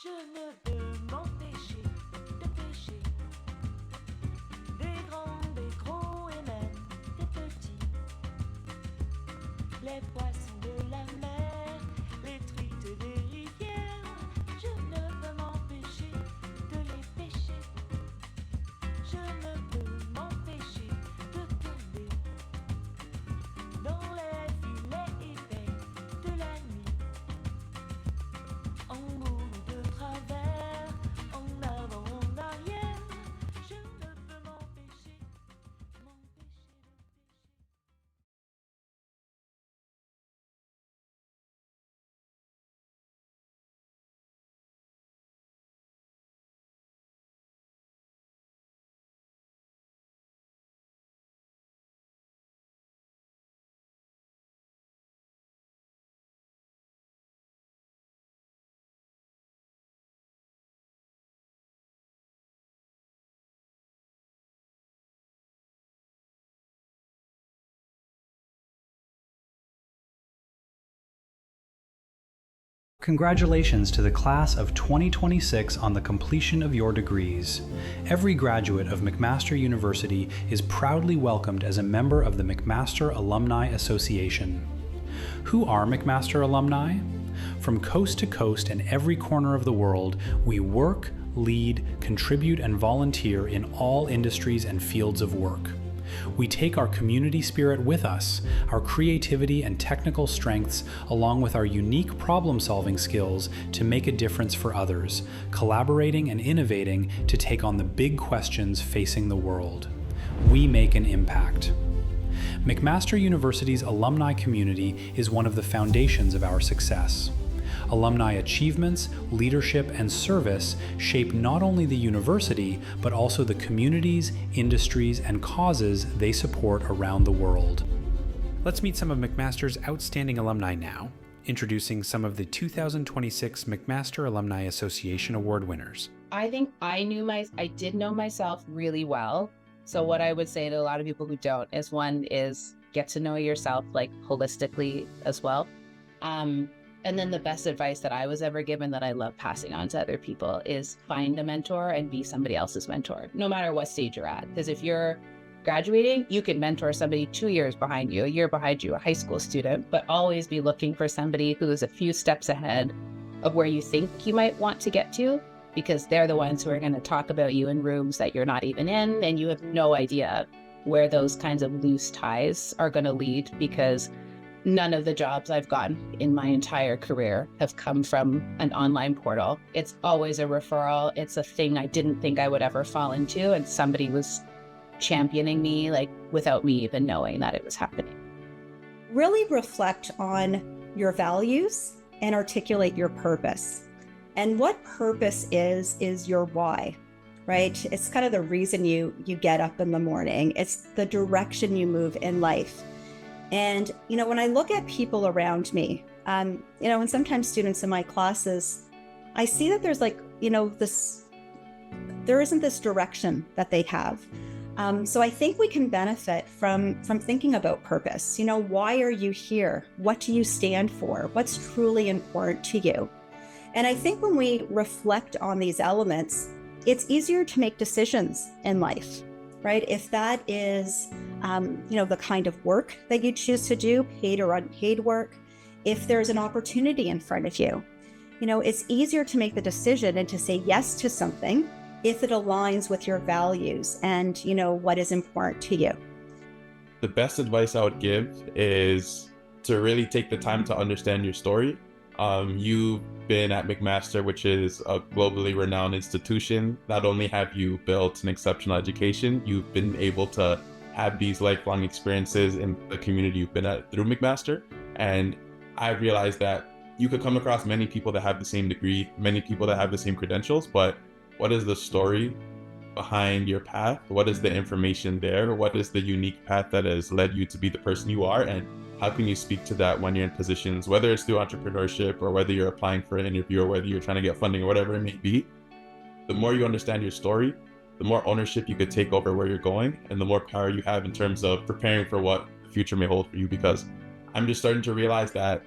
Je ne peux m'empêcher de pêcher. Des grands, des gros et même des petits. Les poissons de la mer, les truites des rivières. Je ne peux m'empêcher de les pêcher. Je ne peux m'empêcher de tomber dans les filets épais de la nuit. En haut ou de travers, en avant, en arrière. Je ne peux m'empêcher de pêcher. Congratulations to the class of 2026 on the completion of your degrees. Every graduate of McMaster University is proudly welcomed as a member of the McMaster Alumni Association. Who are McMaster alumni? From coast to coast and every corner of the world, we work, lead, contribute, and volunteer in all industries and fields of work. We take our community spirit with us, our creativity and technical strengths, along with our unique problem-solving skills to make a difference for others, collaborating and innovating to take on the big questions facing the world. We make an impact. McMaster University's alumni community is one of the foundations of our success. Alumni achievements, leadership, and service shape not only the university, but also the communities, industries, and causes they support around the world. Let's meet some of McMaster's outstanding alumni now, introducing some of the 2026 McMaster Alumni Association Award winners. I think I did know myself really well. So what I would say to a lot of people who don't is one is get to know yourself like holistically as well. And then the best advice that I was ever given that I love passing on to other people is find a mentor and be somebody else's mentor, no matter what stage you're at. Because if you're graduating, you can mentor somebody 2 years behind you, a year behind you, a high school student, but always be looking for somebody who is a few steps ahead of where you think you might want to get to, because they're the ones who are going to talk about you in rooms that you're not even in, and you have no idea where those kinds of loose ties are going to lead, because none of the jobs I've gotten in my entire career have come from an online portal. It's always a referral. It's a thing I didn't think I would ever fall into, and somebody was championing me, like, without me even knowing that it was happening. Really reflect on your values and articulate your purpose. And what purpose is your why, right? It's kind of the reason you get up in the morning. It's the direction you move in life. And, when I look at people around me, and sometimes students in my classes, I see that there's there isn't this direction that they have. So I think we can benefit from thinking about purpose. Why are you here? What do you stand for? What's truly important to you? And I think when we reflect on these elements, it's easier to make decisions in life, right? If that is, the kind of work that you choose to do, paid or unpaid work, if there's an opportunity in front of you, it's easier to make the decision and to say yes to something if it aligns with your values and, what is important to you. The best advice I would give is to really take the time to understand your story. You've been at McMaster, which is a globally renowned institution. Not only have you built an exceptional education, you've been able to have these lifelong experiences in the community you've been at through McMaster. And I realized that you could come across many people that have the same degree, many people that have the same credentials, but what is the story behind your path? What is the information there? What is the unique path that has led you to be the person you are? And how can you speak to that when you're in positions, whether it's through entrepreneurship or whether you're applying for an interview or whether you're trying to get funding or whatever it may be? The more you understand your story, the more ownership you could take over where you're going, and the more power you have in terms of preparing for what the future may hold for you. Because I'm just starting to realize that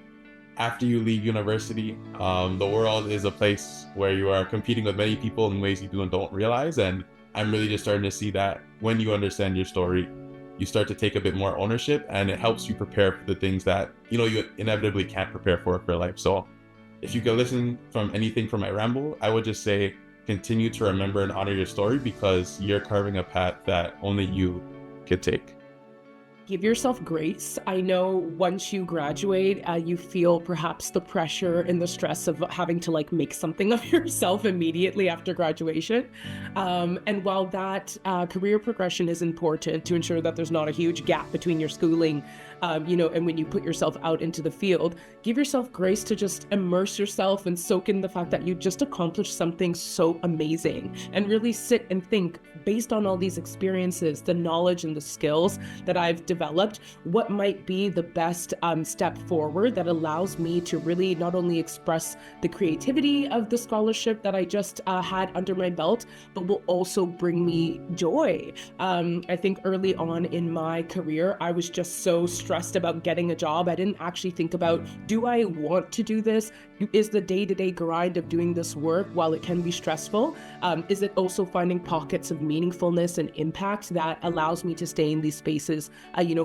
after you leave university, the world is a place where you are competing with many people in ways you don't realize. And I'm really just starting to see that when you understand your story, you start to take a bit more ownership, and it helps you prepare for the things that, you inevitably can't prepare for life. So if you can listen from anything from my ramble, I would just say continue to remember and honor your story, because you're carving a path that only you could take. Give yourself grace. I know once you graduate, you feel perhaps the pressure and the stress of having to make something of yourself immediately after graduation. And while that career progression is important to ensure that there's not a huge gap between your schooling, and when you put yourself out into the field, give yourself grace to just immerse yourself and soak in the fact that you just accomplished something so amazing, and really sit and think, based on all these experiences, the knowledge and the skills that I've developed, what might be the best step forward that allows me to really not only express the creativity of the scholarship that I just had under my belt, but will also bring me joy. I think early on in my career, I was just so stressed about getting a job. I didn't actually think about, do I want to do this? Is the day-to-day grind of doing this work, while it can be stressful, is it also finding pockets of meaningfulness and impact that allows me to stay in these spaces,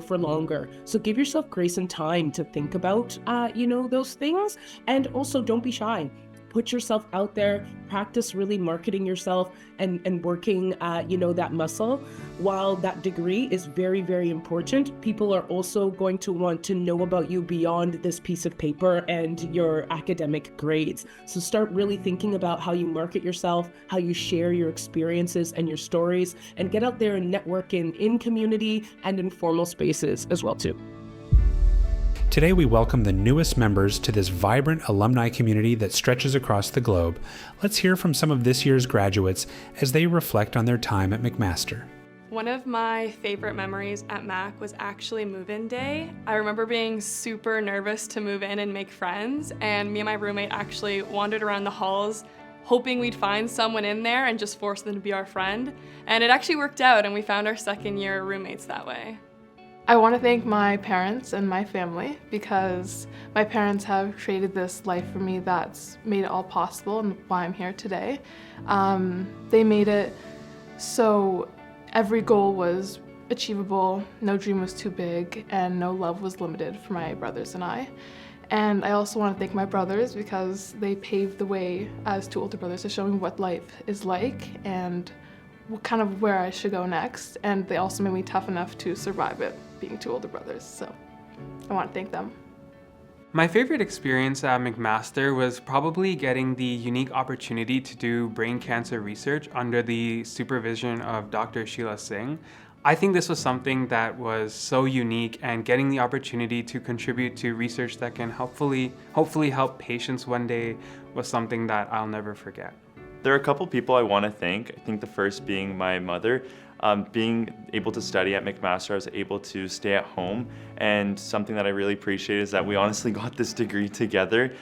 for longer? So give yourself grace and time to think about, those things, and also don't be shy. Put yourself out there, practice really marketing yourself and working, that muscle. While that degree is very, very important, people are also going to want to know about you beyond this piece of paper and your academic grades. So start really thinking about how you market yourself, how you share your experiences and your stories, and get out there and network in community and in formal spaces as well too. Today we welcome the newest members to this vibrant alumni community that stretches across the globe. Let's hear from some of this year's graduates as they reflect on their time at McMaster. One of my favorite memories at Mac was actually move-in day. I remember being super nervous to move in and make friends, and me and my roommate actually wandered around the halls hoping we'd find someone in there and just force them to be our friend. And it actually worked out, and we found our second year roommates that way. I want to thank my parents and my family, because my parents have created this life for me that's made it all possible and why I'm here today. They made it so every goal was achievable, no dream was too big, and no love was limited for my brothers and I. And I also want to thank my brothers, because they paved the way as two older brothers to show me what life is like and kind of where I should go next. And they also made me tough enough to survive it, being two older brothers. So I want to thank them. My favorite experience at McMaster was probably getting the unique opportunity to do brain cancer research under the supervision of Dr. Sheila Singh. I think this was something that was so unique, and getting the opportunity to contribute to research that can hopefully help patients one day was something that I'll never forget. There are a couple people I want to thank. I think the first being my mother. Being able to study at McMaster, I was able to stay at home, and something that I really appreciate is that we honestly got this degree together.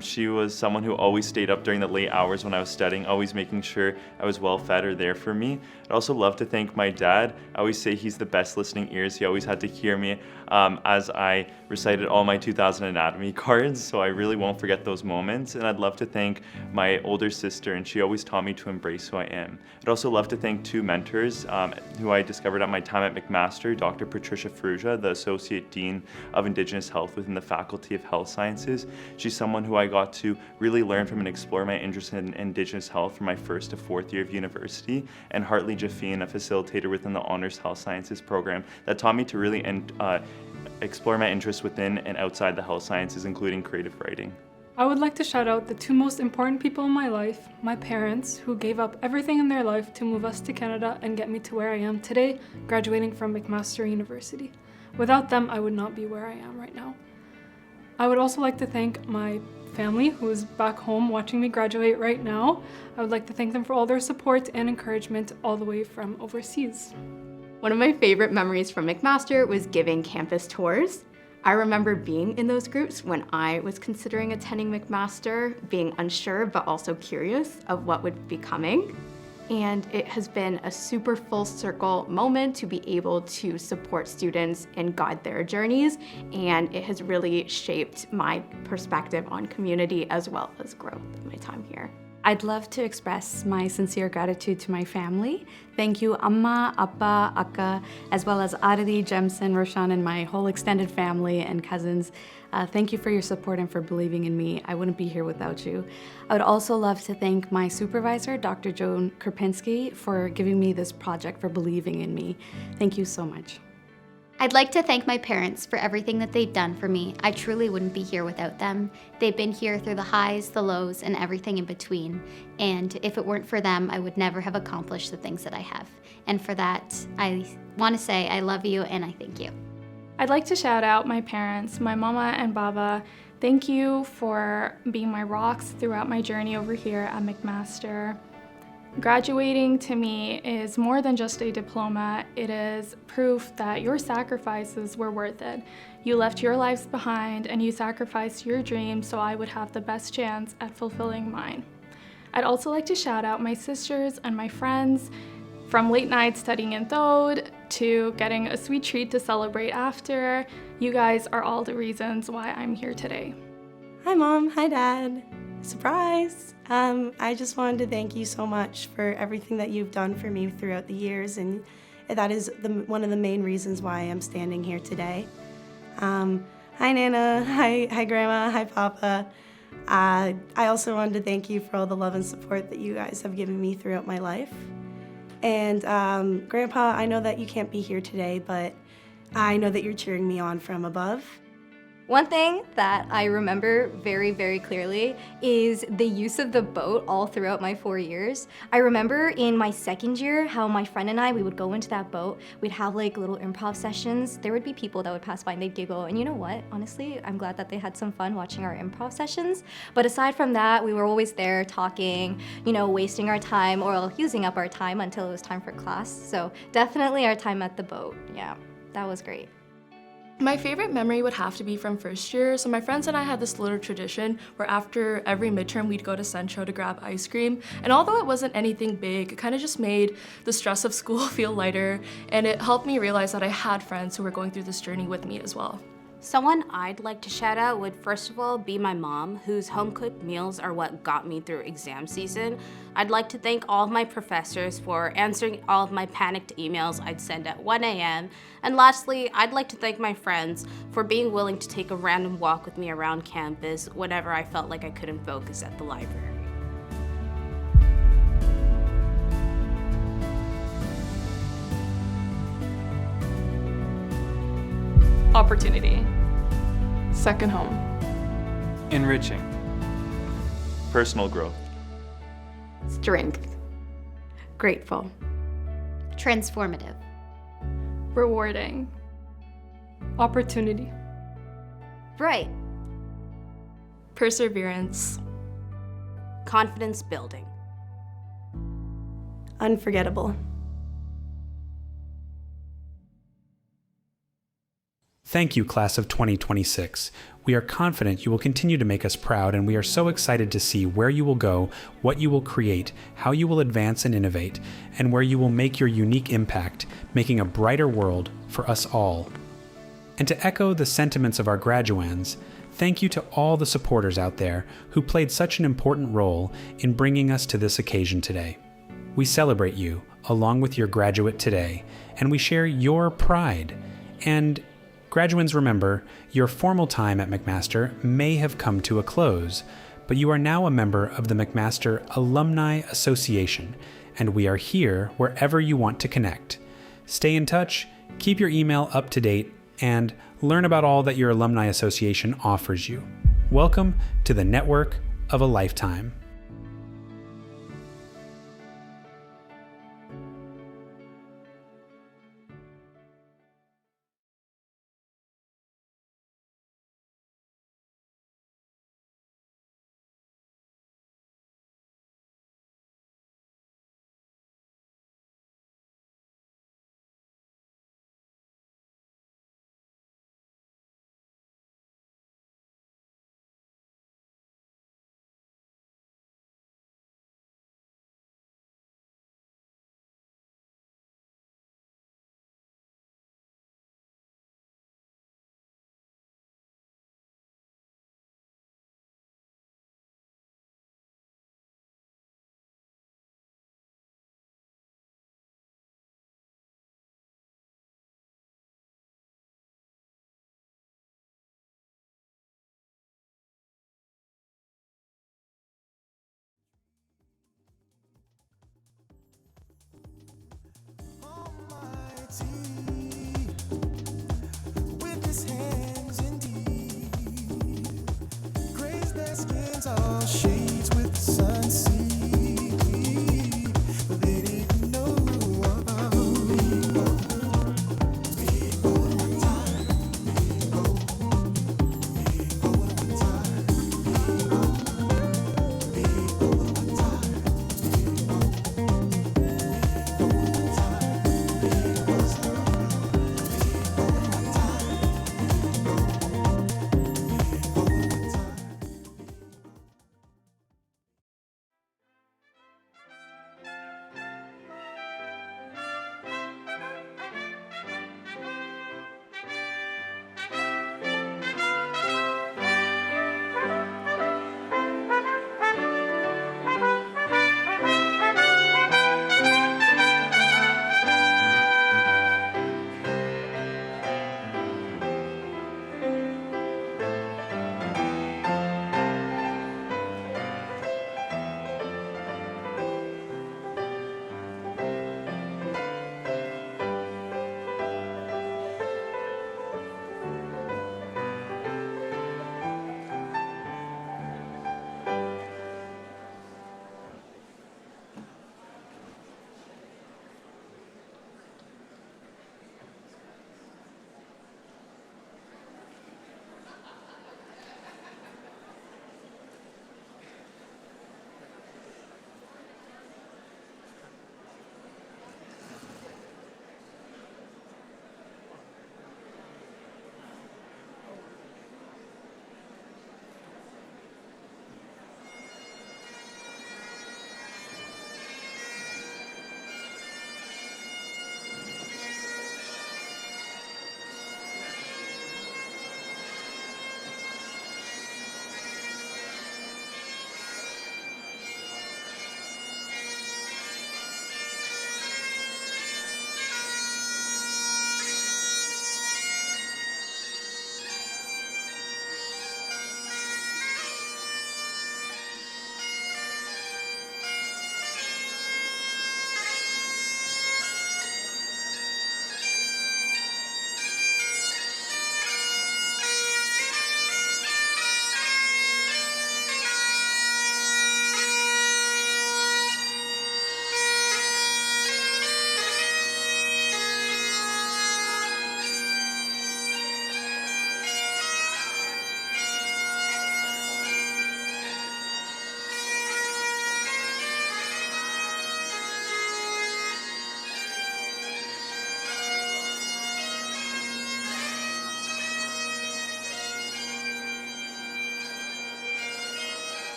She was someone who always stayed up during the late hours when I was studying, always making sure I was well fed or there for me. I'd also love to thank my dad. I always say he's the best listening ears. He always had to hear me as I recited all my 2000 anatomy cards, so I really won't forget those moments. And I'd love to thank my older sister, and she always taught me to embrace who I am. I'd also love to thank two mentors who I discovered at my time at McMaster, Dr. Patricia Fruja, the Associate Dean of Indigenous Health within the Faculty of Health Sciences. She's someone who I got to really learn from and explore my interest in Indigenous health from my first to fourth year of university, and Hartley Jaffine, a facilitator within the Honors Health Sciences program, that taught me to really explore my interests within and outside the health sciences, including creative writing. I would like to shout out the two most important people in my life, my parents, who gave up everything in their life to move us to Canada and get me to where I am today, graduating from McMaster University. Without them, I would not be where I am right now. I would also like to thank my family, who is back home watching me graduate right now. I would like to thank them for all their support and encouragement all the way from overseas. One of my favorite memories from McMaster was giving campus tours. I remember being in those groups when I was considering attending McMaster, being unsure but also curious of what would be coming. and it has been a super full circle moment to be able to support students and guide their journeys, and it has really shaped my perspective on community as well as growth in my time here. I'd love to express my sincere gratitude to my family. Thank you, Amma, Appa, Akka, as well as Arati, Jemson, Roshan, and my whole extended family and cousins. Thank you for your support and for believing in me. I wouldn't be here without you. I would also love to thank my supervisor, Dr. Joan Krupinski, for giving me this project, for believing in me. Thank you so much. I'd like to thank my parents for everything that they've done for me. I truly wouldn't be here without them. They've been here through the highs, the lows, and everything in between. And if it weren't for them, I would never have accomplished the things that I have. And for that, I want to say I love you and I thank you. I'd like to shout out my parents, my mama and baba. Thank you for being my rocks throughout my journey over here at McMaster. Graduating to me is more than just a diploma. It is proof that your sacrifices were worth it. You left your lives behind and you sacrificed your dreams so I would have the best chance at fulfilling mine. I'd also like to shout out my sisters and my friends, from late nights studying in Thode to getting a sweet treat to celebrate after. You guys are all the reasons why I'm here today. Hi Mom, hi Dad. Surprise! I just wanted to thank you so much for everything that you've done for me throughout the years, and that is one of the main reasons why I'm standing here today. Hi Nana, hi Grandma, hi Papa. I also wanted to thank you for all the love and support that you guys have given me throughout my life. And Grandpa, I know that you can't be here today, but I know that you're cheering me on from above. One thing that I remember very, very clearly is the use of the boat all throughout my 4 years. I remember in my second year how my friend and I, we would go into that boat, we'd have like little improv sessions. There would be people that would pass by and they'd giggle, and you know what, honestly, I'm glad that they had some fun watching our improv sessions. But aside from that, we were always there talking, you know, wasting our time or using up our time until it was time for class. So definitely our time at the boat, yeah, that was great. My favorite memory would have to be from first year. So my friends and I had this little tradition where after every midterm we'd go to Centro to grab ice cream. And although it wasn't anything big, it kind of just made the stress of school feel lighter, and it helped me realize that I had friends who were going through this journey with me as well. Someone I'd like to shout out would first of all be my mom, whose home-cooked meals are what got me through exam season. I'd like to thank all of my professors for answering all of my panicked emails I'd send at 1 a.m. And lastly, I'd like to thank my friends for being willing to take a random walk with me around campus whenever I felt like I couldn't focus at the library. Opportunity. Second home. Enriching. Personal growth. Strength. Grateful. Transformative. Rewarding. Opportunity. Bright. Perseverance. Confidence building. Unforgettable. Thank you, class of 2026. We are confident you will continue to make us proud, and we are so excited to see where you will go, what you will create, how you will advance and innovate, and where you will make your unique impact, making a brighter world for us all. And to echo the sentiments of our graduands, thank you to all the supporters out there who played such an important role in bringing us to this occasion today. We celebrate you, along with your graduate today, and we share your pride. And graduands, remember, your formal time at McMaster may have come to a close, but you are now a member of the McMaster Alumni Association, and we are here wherever you want to connect. Stay in touch, keep your email up to date, and learn about all that your Alumni Association offers you. Welcome to the network of a lifetime.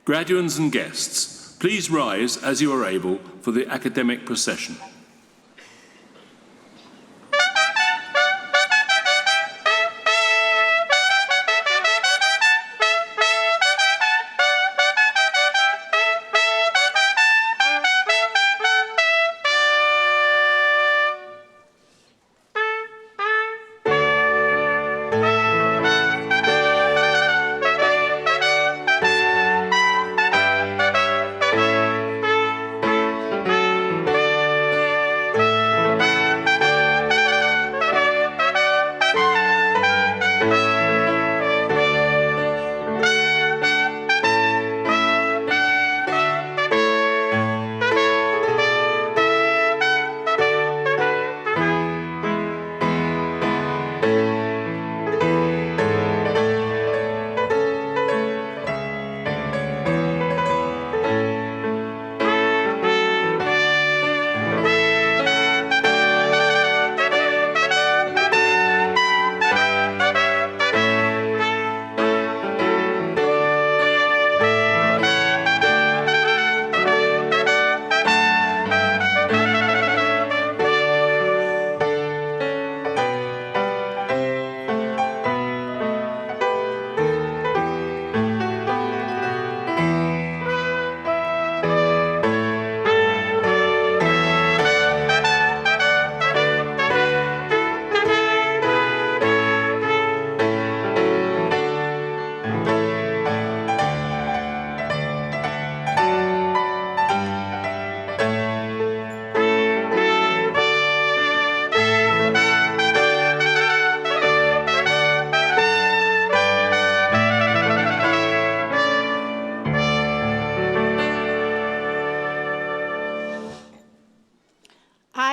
Graduands and guests, please rise as you are able for the academic procession.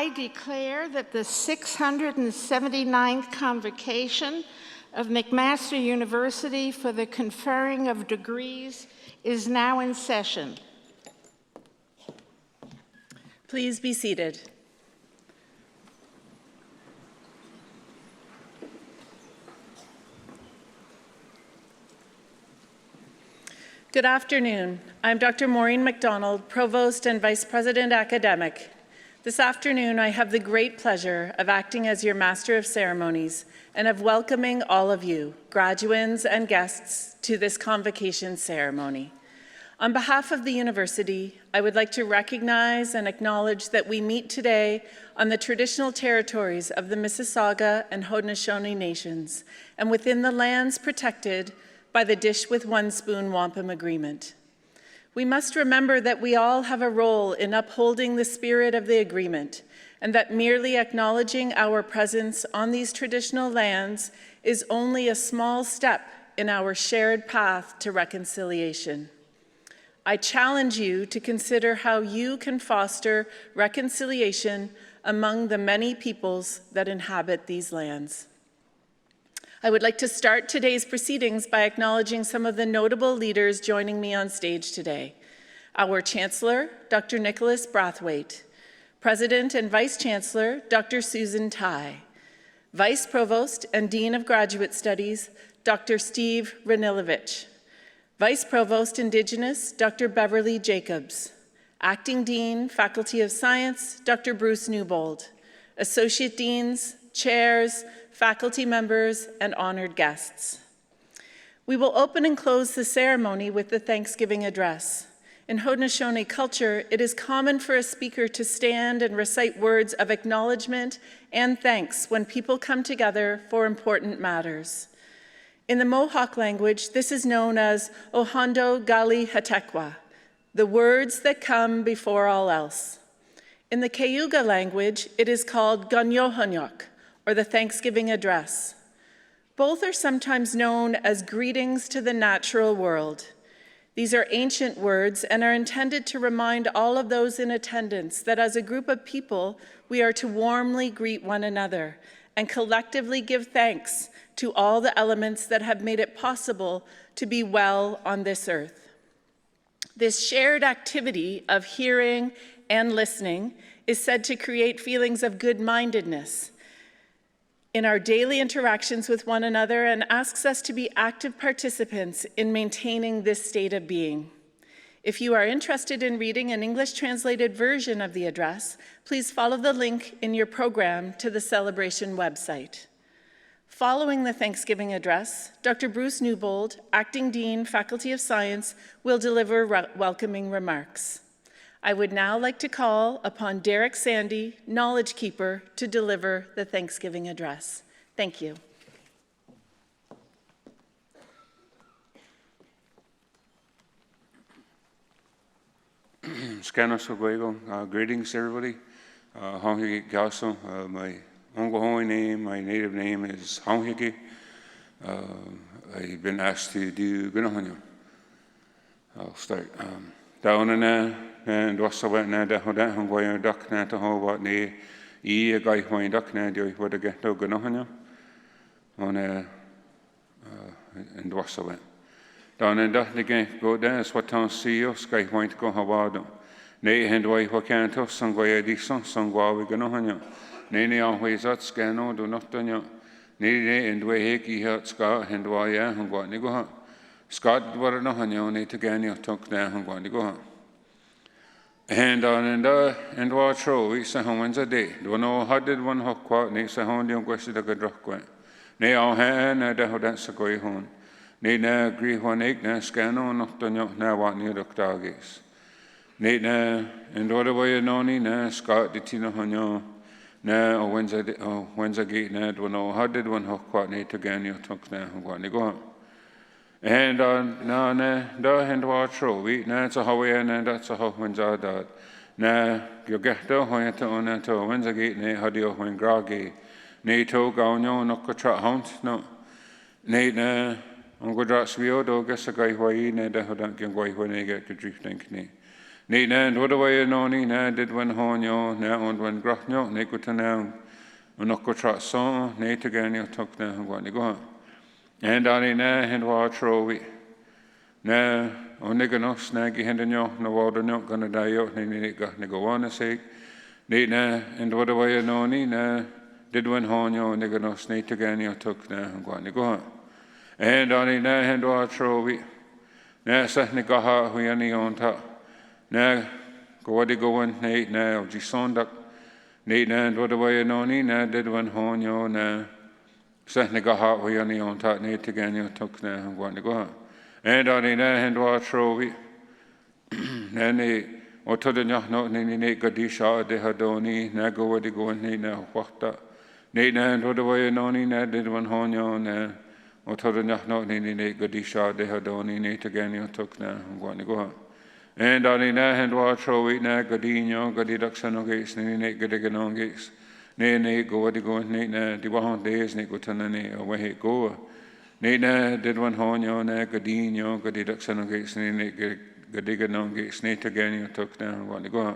I declare that the 679th Convocation of McMaster University for the conferring of degrees is now in session. Please be seated. Good afternoon. I'm Dr. Maureen McDonald, Provost and Vice President Academic. This afternoon, I have the great pleasure of acting as your Master of Ceremonies and of welcoming all of you, graduands and guests, to this convocation ceremony. On behalf of the university, I would like to recognize and acknowledge that we meet today on the traditional territories of the Mississauga and Haudenosaunee Nations and within the lands protected by the Dish with One Spoon Wampum Agreement. We must remember that we all have a role in upholding the spirit of the agreement, and that merely acknowledging our presence on these traditional lands is only a small step in our shared path to reconciliation. I challenge you to consider how you can foster reconciliation among the many peoples that inhabit these lands. I would like to start today's proceedings by acknowledging some of the notable leaders joining me on stage today. Our Chancellor, Dr. Nicholas Brathwaite, President and Vice Chancellor, Dr. Susan Tai, Vice Provost and Dean of Graduate Studies, Dr. Steve Ranilovich, Vice Provost Indigenous, Dr. Beverly Jacobs, Acting Dean, Faculty of Science, Dr. Bruce Newbold, Associate Deans, Chairs, faculty members, and honored guests. We will open and close the ceremony with the Thanksgiving address. In Haudenosaunee culture, it is common for a speaker to stand and recite words of acknowledgement and thanks when people come together for important matters. In the Mohawk language, this is known as Ohondo Gali Hatekwa, the words that come before all else. In the Cayuga language, it is called Ganyohonyok, or the Thanksgiving Address. Both are sometimes known as greetings to the natural world. These are ancient words and are intended to remind all of those in attendance that as a group of people, we are to warmly greet one another and collectively give thanks to all the elements that have made it possible to be well on this earth. This shared activity of hearing and listening is said to create feelings of good-mindedness in our daily interactions with one another and asks us to be active participants in maintaining this state of being. If you are interested in reading an English translated version of the address, please follow the link in your program to the celebration website. Following the Thanksgiving address, Dr. Bruce Newbold, Acting Dean, Faculty of Science, will deliver welcoming remarks. I would now like to call upon Derek Sandy, Knowledge Keeper, to deliver the Thanksgiving address. Thank you. Greetings, everybody. My Ongohoe name, my native name is Haunghiki. I've been asked to do Gunahanyo. I'll start. Down and was away now that Hongoy duck na to hold what ne a guy who duck na do what a get to Gunahanyo on and was away. Down and duck again go dance what town see you, sky white go Hawado. Nay and why what can't have some guy Edison, some guawi Gunahanyo. Nay always at scano do not done you. Nay and way heki hurt Scott and why and what nigo. Scott were no hanyo, nay to gan you took down and what nigo. And on and watch row, we say home a day. Do no how did one hook quite, nay say home, young question a good rock way. Nay all hand, I don't dance a go home. Nay na agree one egg, na scano, not done you, now what near the doggies. Nay na, and what away noni, na Scott, the Tino hanyo, na or Wednesday gate, na do no how did one hook quite, nay to gan you took down and what nigo. And na da and watch row, we na it's a Hawaii and that's a how when's our dad. Na you get the hoy to on to when's a gate ne hadio when groggy. Ne to gaunyo no cotra hunt no. Ne na on good rats we do guess a guy why ne da hodan can go when they get drifting ne. Ne na and what away no ni na did when honyo na on when grotnyo ne go to now. No cotra song ne to gan you took na what go. And on in and watch row we. Na on nigano snaggy hendanyo, no water no gonna die out, ni got nigo on a sake. Need na and what away no ni na did when honyo, nigano snake again you took na and go nigo. And on in and watch row we. Na sat nigaha we any on top. Na go what go on nate na of Gisondak. Need na and what away no ni na did when honyo na. Sat nigaha we any on top nate again you took na and go nigo. And on in and watch row we. Nanny, or to the no ni gadisha de hadoni, na go what go and na wachta. Nate and what away no ni na did one honyo na. Or to the no ni gadisha de hadoni, nate again you took na and go nigo. And on in and watch row we na gadino, gadidaxano gates, ni gadiganon gates. Nay, go what go and na, the 100 days, ni go to nani away go. Nina did one honyo, na gadino, gadidaxano gates, ni gadiganon gates, nate again you took down what go.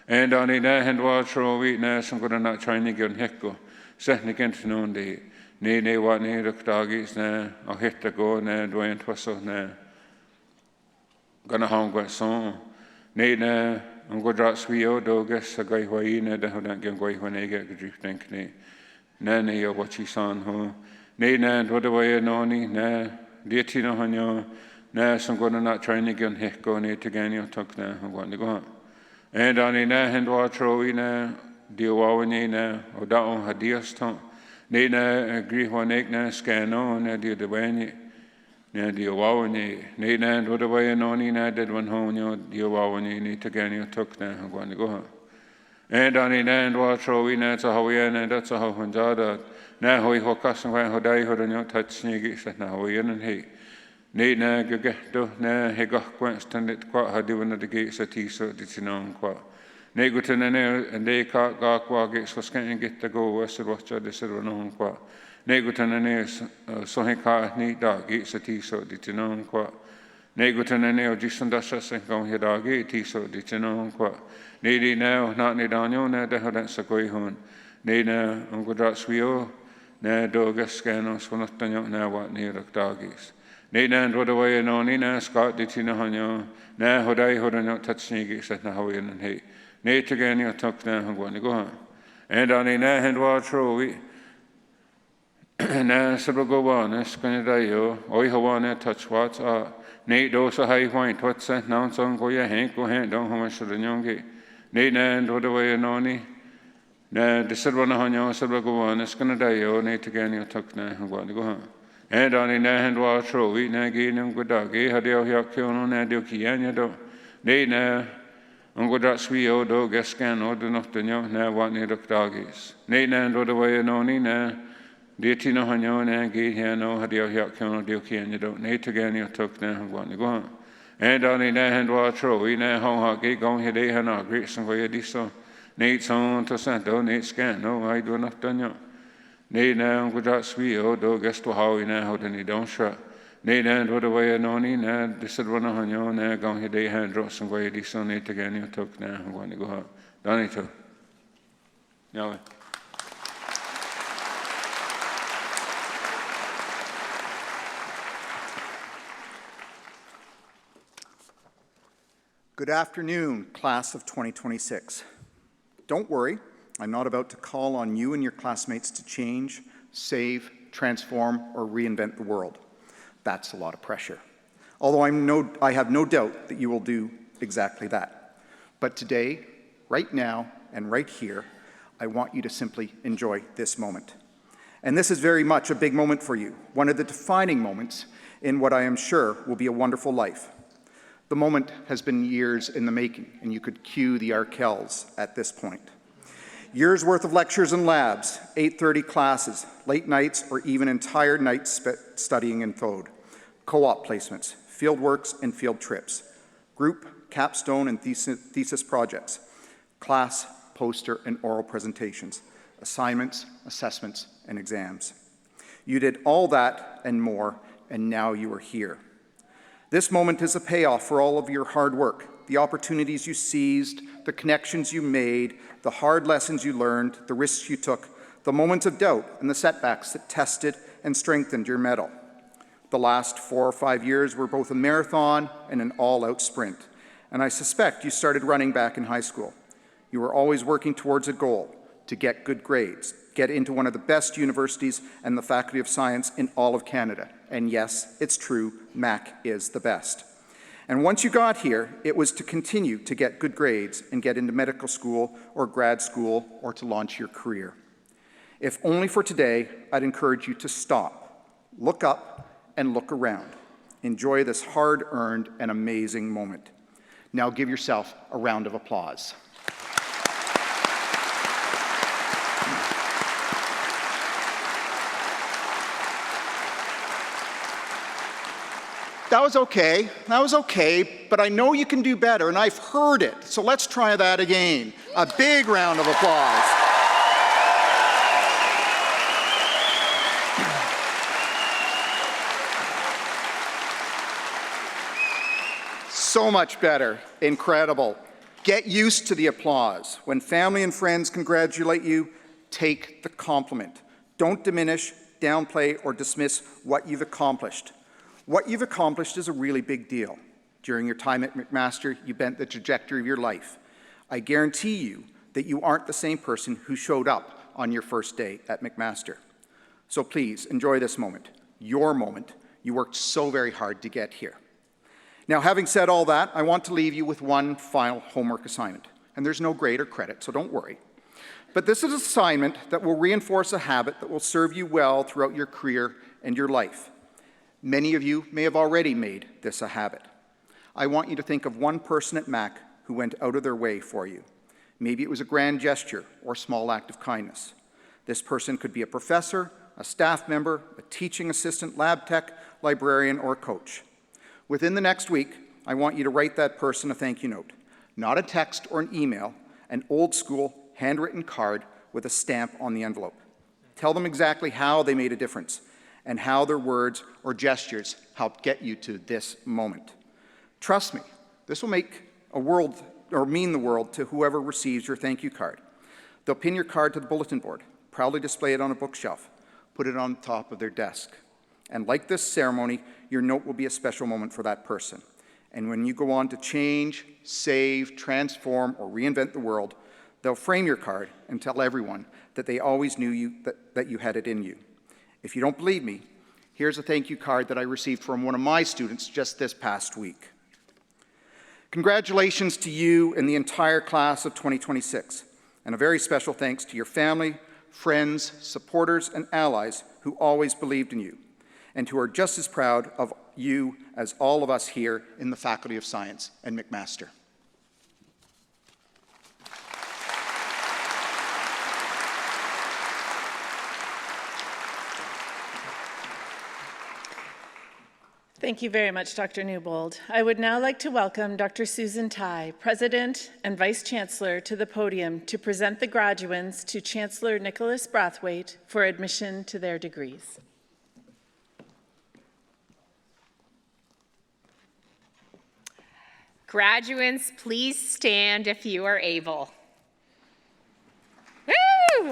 And on in and watch row we na, some good not trying to get on hecko. Set against noon day. Nay, what ni the doggies na, or hit the go na, Dwayne Twasso na. Gonna hang with song. Nay na. I'm going to sweet out dogus a guy who na da hodan gan guy when I get drifting ne. Na ne o what she son ho. Ne na what away no ni na deity no hanyo. Na some going to not trying to get hick go ne to gan you took na I'm going to go. And on na and watch row na deal wawani na o da on hadias ton. Ne na agree one egg na scan on na deal the way na di wawani ne na and what away no ni na did one honyo di wawani ni to gan you took na I'm going to go. And on in and watch row we na to Hawaiian and that's a how hunjada na hoi hokas and ho dai ho no touch snigi set na Hawaiian and he ne na gagetto na he got question it quite had you the gates at so did you know quite ne go to na and they ka ga qua gates was can get to go west watch the said no quite Negutana Sohika ni dagi sa tiso di tinon qua. Negutana neo gisundasha and gone hidagi tiso di tinon qua. Nedi now not ni danyo na dehodan sa goihon. Nena ungudrat swio na dogas scanos for not danyo na what near dagis. Nena and what away no ni na Scott di tinohanyo na hodai hodanyo touchnigi set na Hawaiian and he. Nate again you took na hangwani go. And on in na and watch row we. na Sabagowana, Scanadayo, Oihawana, Touchwats, Nate Dosa High White, what's that now? Song Goya Hank, go hand down, how much the young Nate and Rodaway Noni. Na the Silvana Hanya, Sabagowana, Scanadayo, Nate again, you took na, and go home. And on in hand was true, eat Nagi, and good dog, Hadio Yakion, and Dukianya do. Nate na. On go dat swio do gescan o do not do na wat ni dok doggies. Nate na do the way noni na dietino hanyo na gate here no hadio hiak kono dio kianya do Nate again you took na wat ni go. And on in hand wa tro we na hong ha gate gong he de hana great some way diso. Nate son to santo Nate scan no I do not do Nate na on go dat swio do gesto how we na how do ni don't shut. Nate and what away noni na disadwana hanyo na gong he de hand drops and way diso Nate again you took na I'm going to go out. Donito. Yahweh. Good afternoon, class of 2026. Don't worry, I'm not about to call on you and your classmates to change, save, transform, or reinvent the world. That's a lot of pressure. Although I have no doubt that you will do exactly that. But today, right now, and right here, I want you to simply enjoy this moment. And this is very much a big moment for you, one of the defining moments in what I am sure will be a wonderful life. The moment has been years in the making, and you could cue the Arkells at this point. Years worth of lectures and labs, 8:30 classes, late nights, or even entire nights studying in Thode, co-op placements, field works and field trips, group, capstone, and thesis projects, class, poster, and oral presentations, assignments, assessments, and exams. You did all that and more, and now you are here. This moment is a payoff for all of your hard work, the opportunities you seized, the connections you made, the hard lessons you learned, the risks you took, the moments of doubt, and the setbacks that tested and strengthened your mettle. The last 4 or 5 years were both a marathon and an all-out sprint, and I suspect you started running back in high school. You were always working towards a goal, to get good grades, get into one of the best universities and the Faculty of Science in all of Canada. And yes, it's true, Mac is the best. And once you got here, it was to continue to get good grades and get into medical school or grad school or to launch your career. If only for today, I'd encourage you to stop, look up, and look around. Enjoy this hard-earned and amazing moment. Now give yourself a round of applause. That was okay, but I know you can do better, and I've heard it, so let's try that again. A big round of applause. So much better. Incredible. Get used to the applause. When family and friends congratulate you, take the compliment. Don't diminish, downplay, or dismiss what you've accomplished. What you've accomplished is a really big deal. During your time at McMaster, you bent the trajectory of your life. I guarantee you that you aren't the same person who showed up on your first day at McMaster. So please, enjoy this moment, your moment. You worked so very hard to get here. Now, having said all that, I want to leave you with one final homework assignment. And there's no grade or credit, so don't worry. But this is an assignment that will reinforce a habit that will serve you well throughout your career and your life. Many of you may have already made this a habit. I want you to think of one person at Mac who went out of their way for you. Maybe it was a grand gesture or small act of kindness. This person could be a professor, a staff member, a teaching assistant, lab tech, librarian, or a coach. Within the next week, I want you to write that person a thank you note. Not a text or an email, an old school handwritten card with a stamp on the envelope. Tell them exactly how they made a difference and how their words or gestures helped get you to this moment. Trust me, this will make mean the world to whoever receives your thank you card. They'll pin your card to the bulletin board, proudly display it on a bookshelf, put it on top of their desk. And like this ceremony, your note will be a special moment for that person. And when you go on to change, save, transform, or reinvent the world, they'll frame your card and tell everyone that they always knew that you had it in you. If you don't believe me, here's a thank you card that I received from one of my students just this past week. Congratulations to you and the entire class of 2026, and a very special thanks to your family, friends, supporters, and allies who always believed in you, and who are just as proud of you as all of us here in the Faculty of Science and McMaster. Thank you very much, Dr. Newbold. I would now like to welcome Dr. Susan Tai, President and Vice Chancellor, to the podium to present the graduands to Chancellor Nicholas Brathwaite for admission to their degrees. Graduands, please stand if you are able. Woo!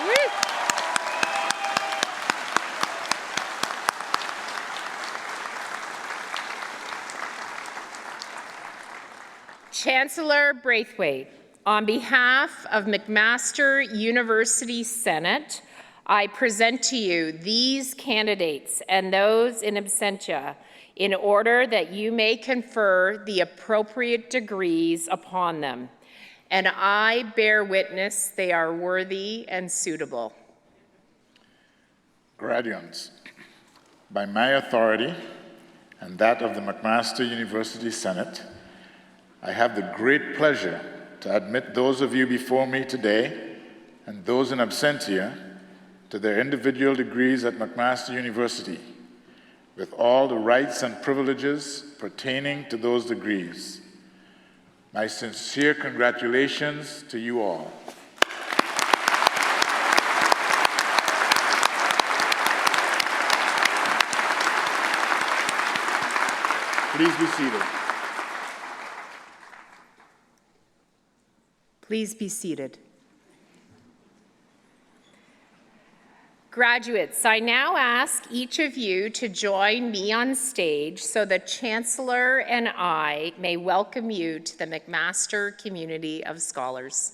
Woo! Chancellor Brathwaite, on behalf of McMaster University Senate, I present to you these candidates and those in absentia in order that you may confer the appropriate degrees upon them. And I bear witness they are worthy and suitable. Graduands, by my authority and that of the McMaster University Senate, I have the great pleasure to admit those of you before me today and those in absentia to their individual degrees at McMaster University, with all the rights and privileges pertaining to those degrees. My sincere congratulations to you all. Please be seated. Please be seated. Graduates, I now ask each of you to join me on stage so the Chancellor and I may welcome you to the McMaster community of scholars.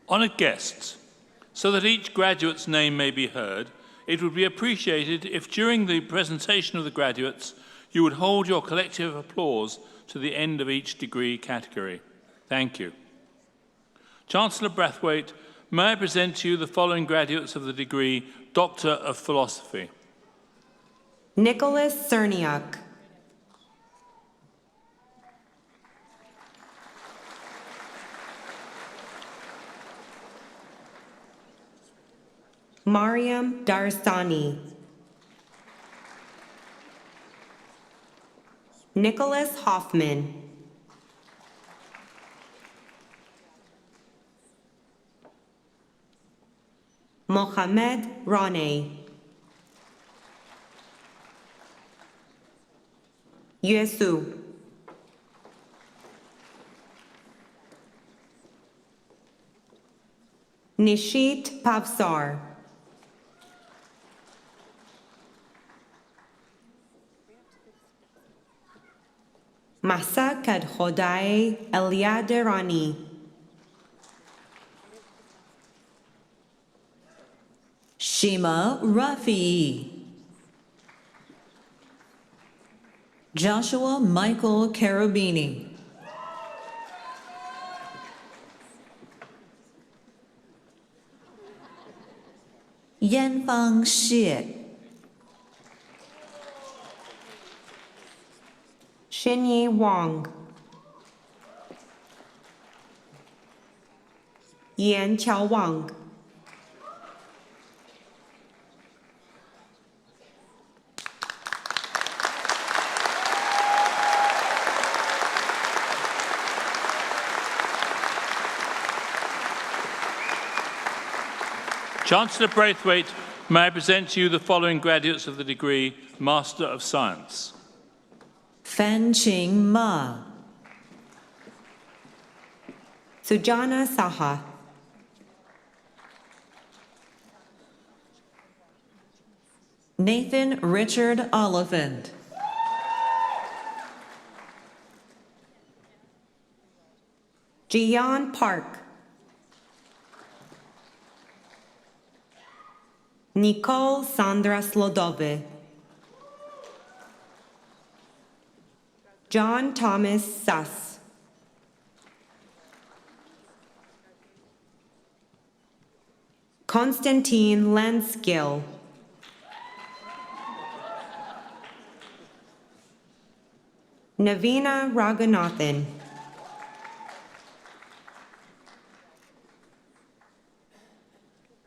Honoured guests, so that each graduate's name may be heard, it would be appreciated if during the presentation of the graduates you would hold your collective applause to the end of each degree category. Thank you. Chancellor Brathwaite, may I present to you the following graduates of the degree Doctor of Philosophy. Nicholas Cerniak. Mariam Darsani. Nicholas Hoffman. Mohamed Rane. Yesu. Nishit Pavsar. Masa Kad Khodai Eliaderani. Shima Rafi. Joshua Michael Carabini. Yanfang Xie. Xinyi Wang. Yan Chao Wang. Chancellor Braithwaite, may I present to you the following graduates of the degree Master of Science. Fan Ching Ma. Sujana Saha. Nathan Richard Oliphant. Jian Park. Nicole Sandra Slodove. John Thomas Suss. Konstantin Lenskill. Navina Raghunathan.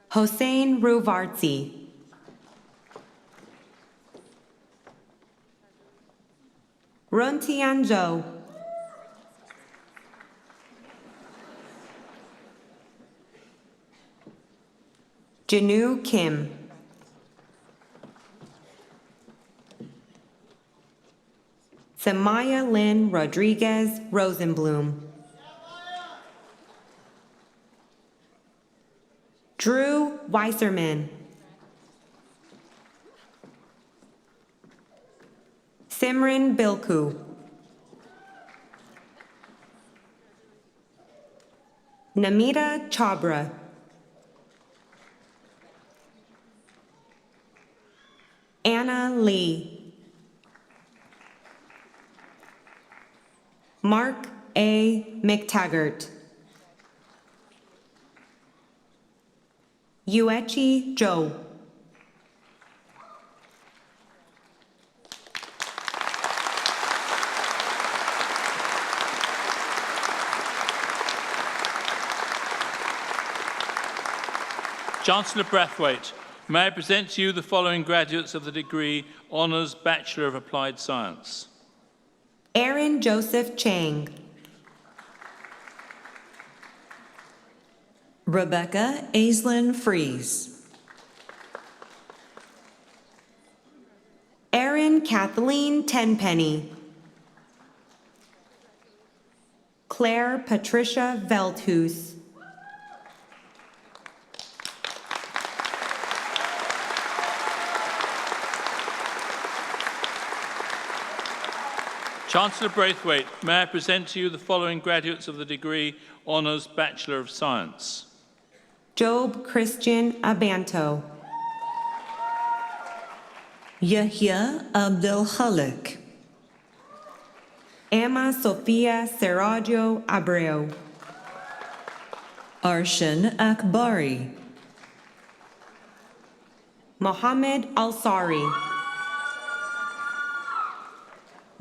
Hossein Ruvartsi. Runtian Zhou. Janu Kim. Samaya Lynn Rodriguez Rosenblum. Drew Weiserman. Simran Bilku. Namita Chabra. Anna Lee. Mark A. McTaggart. Yuechi Zhou. Chancellor Braithwaite, may I present to you the following graduates of the degree Honours Bachelor of Applied Science. Aaron Joseph Chang. Rebecca Aislinn Fries. Erin Kathleen Tenpenny. Claire Patricia Veldhuis. Chancellor Braithwaite, may I present to you the following graduates of the degree Honours Bachelor of Science. Job Christian Abanto. Yahya Abdel Khalik. Emma Sofia Sergio Abreu. Arshan Akbari. Mohammed Alsari.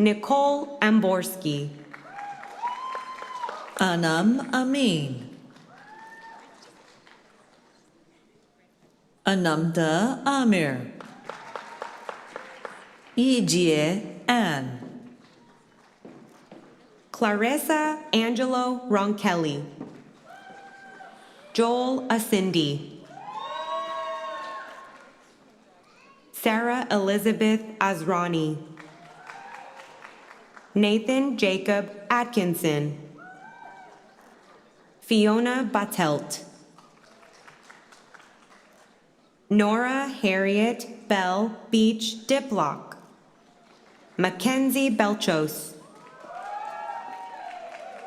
Nicole Amborski. Anam Amin. Anamta Amir. Yijie Ann. Clarissa Angelo Roncelli. Joel Asindi. Sarah Elizabeth Azrani. Nathan Jacob Atkinson. Fiona Batelt. Nora Harriet Bell Beach Diplock. Mackenzie Belchos.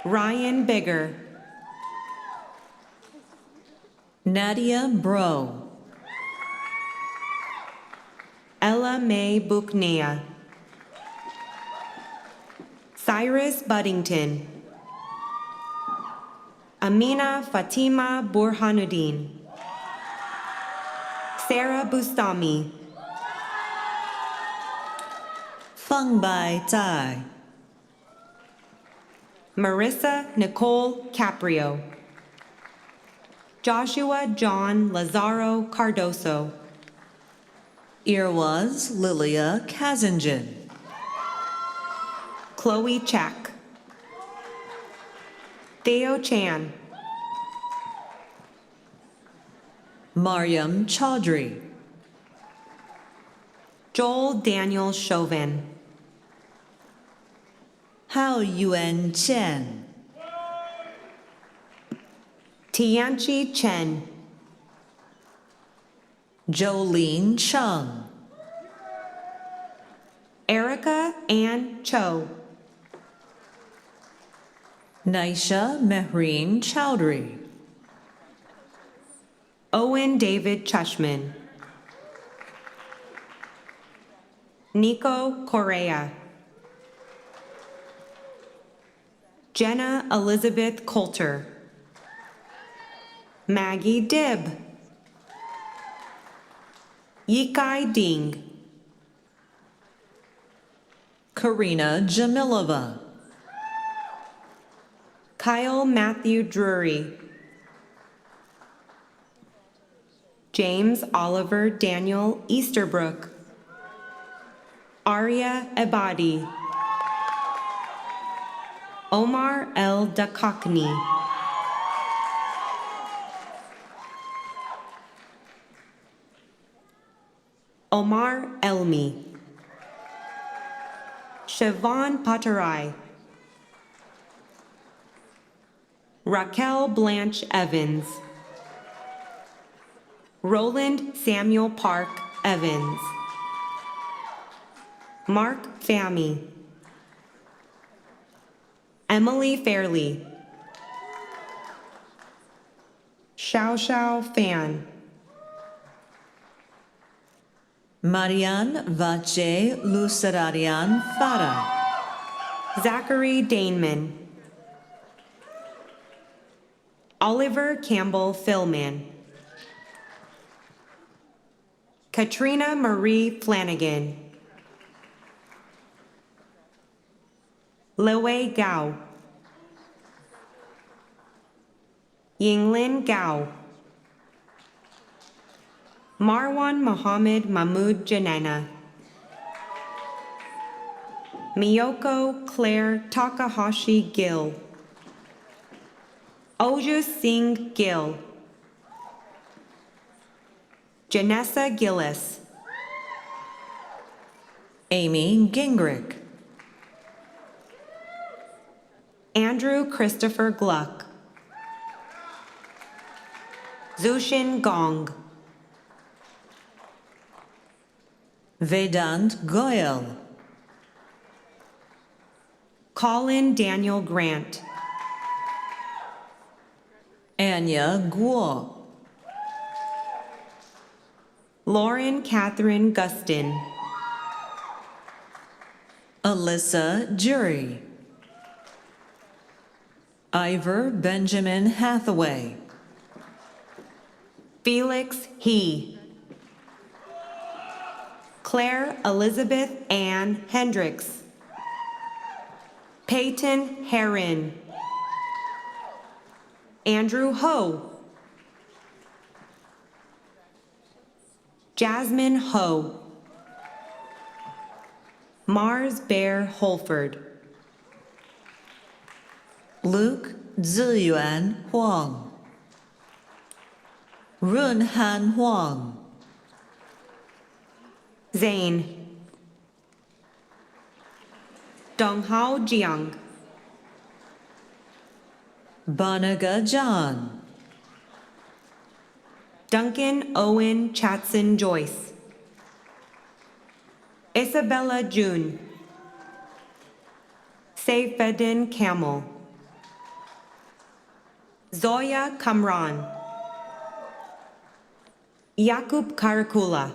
Ryan Bigger. Nadia Bro. Ella Mae Buknea. Cyrus Buddington. Amina Fatima Burhanuddin. Sarah Bustami. Fungbai Tai. Marissa Nicole Caprio. Joshua John Lazaro Cardoso. Irwaz Lilia Kazanjan. Chloe Chack. Theo Chan. Mariam Chaudhry. Joel Daniel Chauvin. Hao Yuan Chen. Tianchi Chen. Jolene Chung. Erica Ann Cho. Naisha Mehreen Chowdhury. Owen David Chushman. Nico Correa. Jenna Elizabeth Coulter. Maggie Dibb. Yikai Ding. Karina Jamilova. Kyle Matthew Drury. James Oliver Daniel Easterbrook. Aria Ebadi. Omar El Dakakni. Omar Elmi. Siobhan Patarai. Raquel Blanche Evans. Roland Samuel Park Evans. Mark Fami. Emily Fairley. Xiao Xiao Fan. Marian Vache Lucerarian Fara. Zachary Daneman. Oliver Campbell Philman. Katrina Marie Flanagan. Liwei Gao. Yinglin Gao. Marwan Mohammed Mahmoud Janena. Miyoko Claire Takahashi Gill. Oju Singh Gill. Janessa Gillis. Amy Gingrich. Andrew Christopher Gluck. Zushin Gong. Vedant Goyal. Colin Daniel Grant. Anya Guo. Lauren Catherine Gustin. Alyssa Jury. Ivor Benjamin Hathaway. Felix He. Claire Elizabeth Ann Hendricks. Peyton Herron. Andrew Ho. Jasmine Ho. Mars Bear Holford. Luke Ziyuan Huang, Runhan Huang, Zane, Donghao Jiang, Banaga John, Duncan Owen Chatson Joyce, Isabella June, Seyfedin Camel, Zoya Kamran, Yakub Karakula,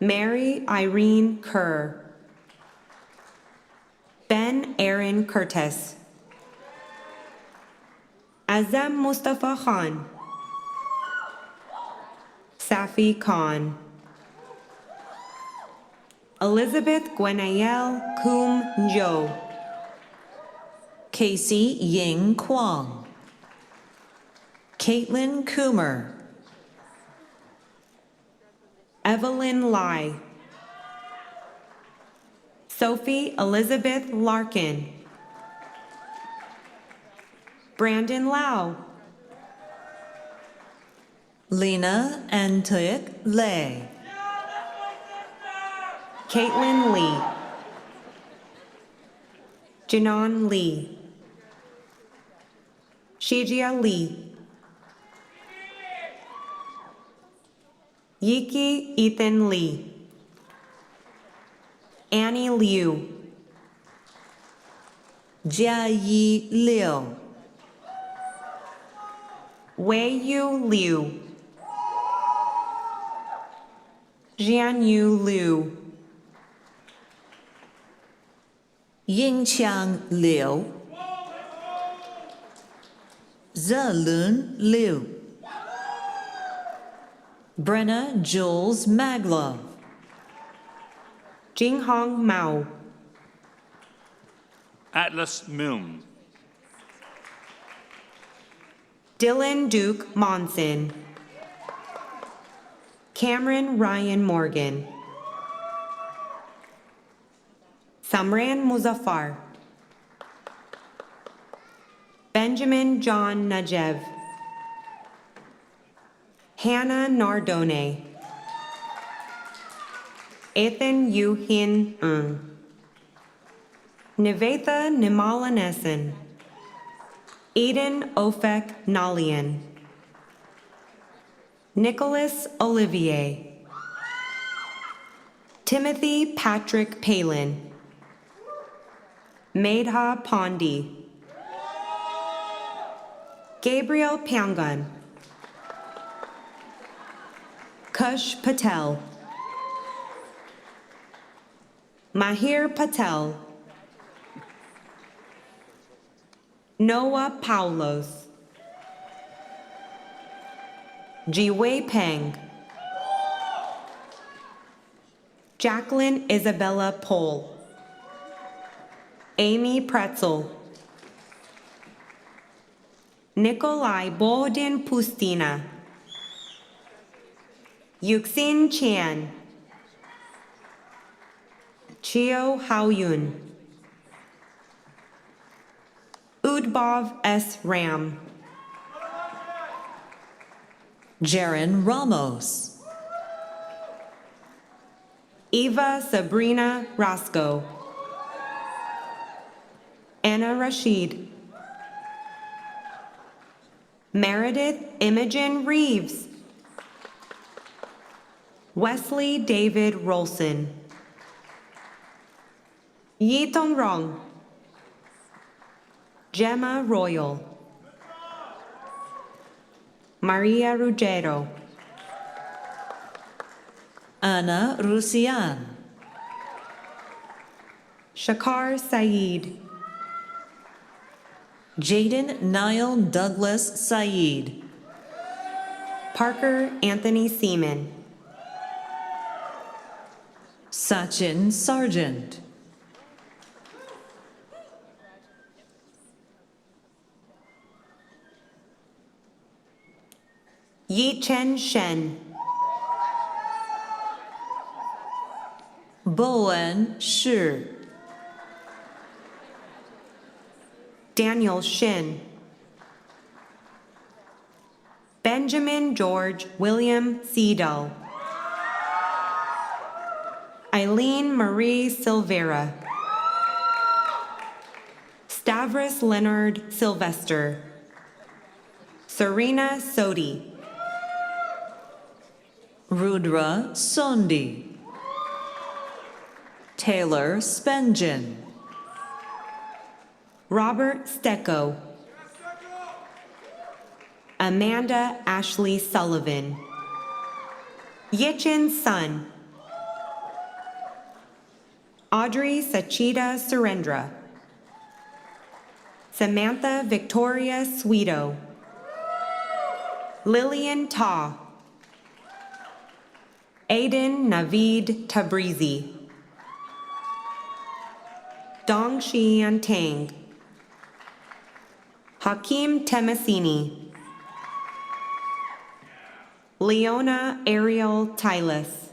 Mary Irene Kerr, Ben Aaron Curtis, Azam Mustafa Khan, Safi Khan, Elizabeth Gwenael Kum Njo, Casey Ying Kwong, Caitlin Coomer, Evelyn Lai, Sophie Elizabeth Larkin, Brandon Lau, Lena Antoik Lei, Caitlin Lee, Janon Lee, Shijia Lee, Yiki Ethan Lee, Annie Liu, Jia Yi Liu, Wei Yu Liu, Jianyu Liu, Yingqiang Liu, Zalun Liu, Brenna Jules Maglov, Jinghong Mao, Atlas Milne. Dylan Duke Monson, Cameron Ryan Morgan, Samran Muzaffar, Benjamin John Najev, Hannah Nardone, Ethan Yu Hin Ng, Nivetha Nimalanesan, Eden Ofek Nalian, Nicholas Olivier, Timothy Patrick Palin, Medha Pandi, Gabriel Pangan, Kush Patel, Mahir Patel, Noah Paulos, Jiwei Peng, Jacqueline Isabella Pohl, Amy Pretzel, Nikolai Bohdin Pustina, Yuxin Chan, Chio Haoyun, Udbov S. Ram, Jaren Ramos, Eva Sabrina Roscoe, Anna Rashid, Meredith Imogen Reeves, Wesley David Rolson, Yi Tong Rong, Gemma Royal, Maria Ruggiero, Anna Rusian, Shakar Saeed, Jaden Niall Douglas Saeed, Parker Anthony Seaman, Sachin Sargent, Yi Chen Shen, Bowen Shi, Daniel Shin. Benjamin George William Seedall. Eileen Marie Silvera. Stavros Leonard Sylvester. Serena Sodi. Rudra Sondi. Taylor Spengen. Robert Stecco. Amanda Ashley Sullivan. Yichin Sun. Audrey Sachita Surendra. Samantha Victoria Sweeto. Lillian Ta. Aiden Naveed Tabrizi. Dong Xian Tang. Hakeem Temasini. Leona Ariel Tylis.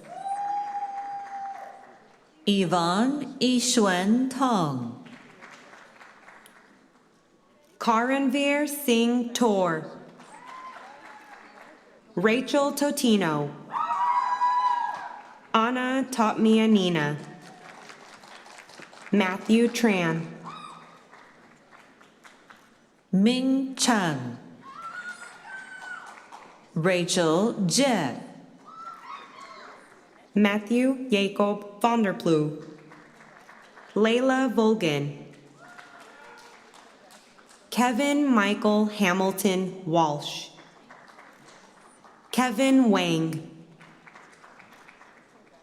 Yvonne Ishwen Tong. Karanveer Singh Tor. Rachel Totino. Anna Topmianina. Matthew Tran. Ming Chan. Rachel Jett. Matthew Jacob Vonderplu. Layla Volgan. Kevin Michael Hamilton Walsh. Kevin Wang.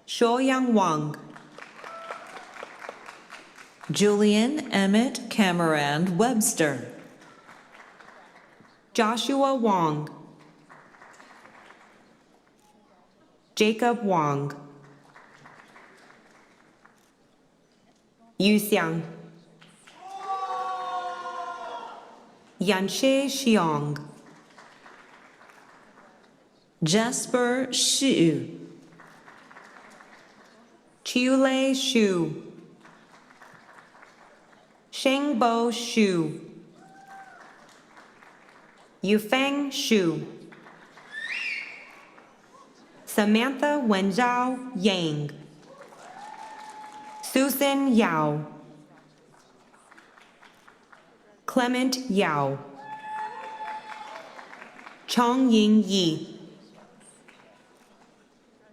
Shoyang Wang. Julian Emmett Cameron Webster. Joshua Wong. Jacob Wong. Yu Xiang. Yanshe Xiong. Jasper Xu. Chiulei Xu. Shengbo Xu. Yufeng Xu. Samantha Wenzhao Yang. Susan Yao. Clement Yao. Chong Ying Yi.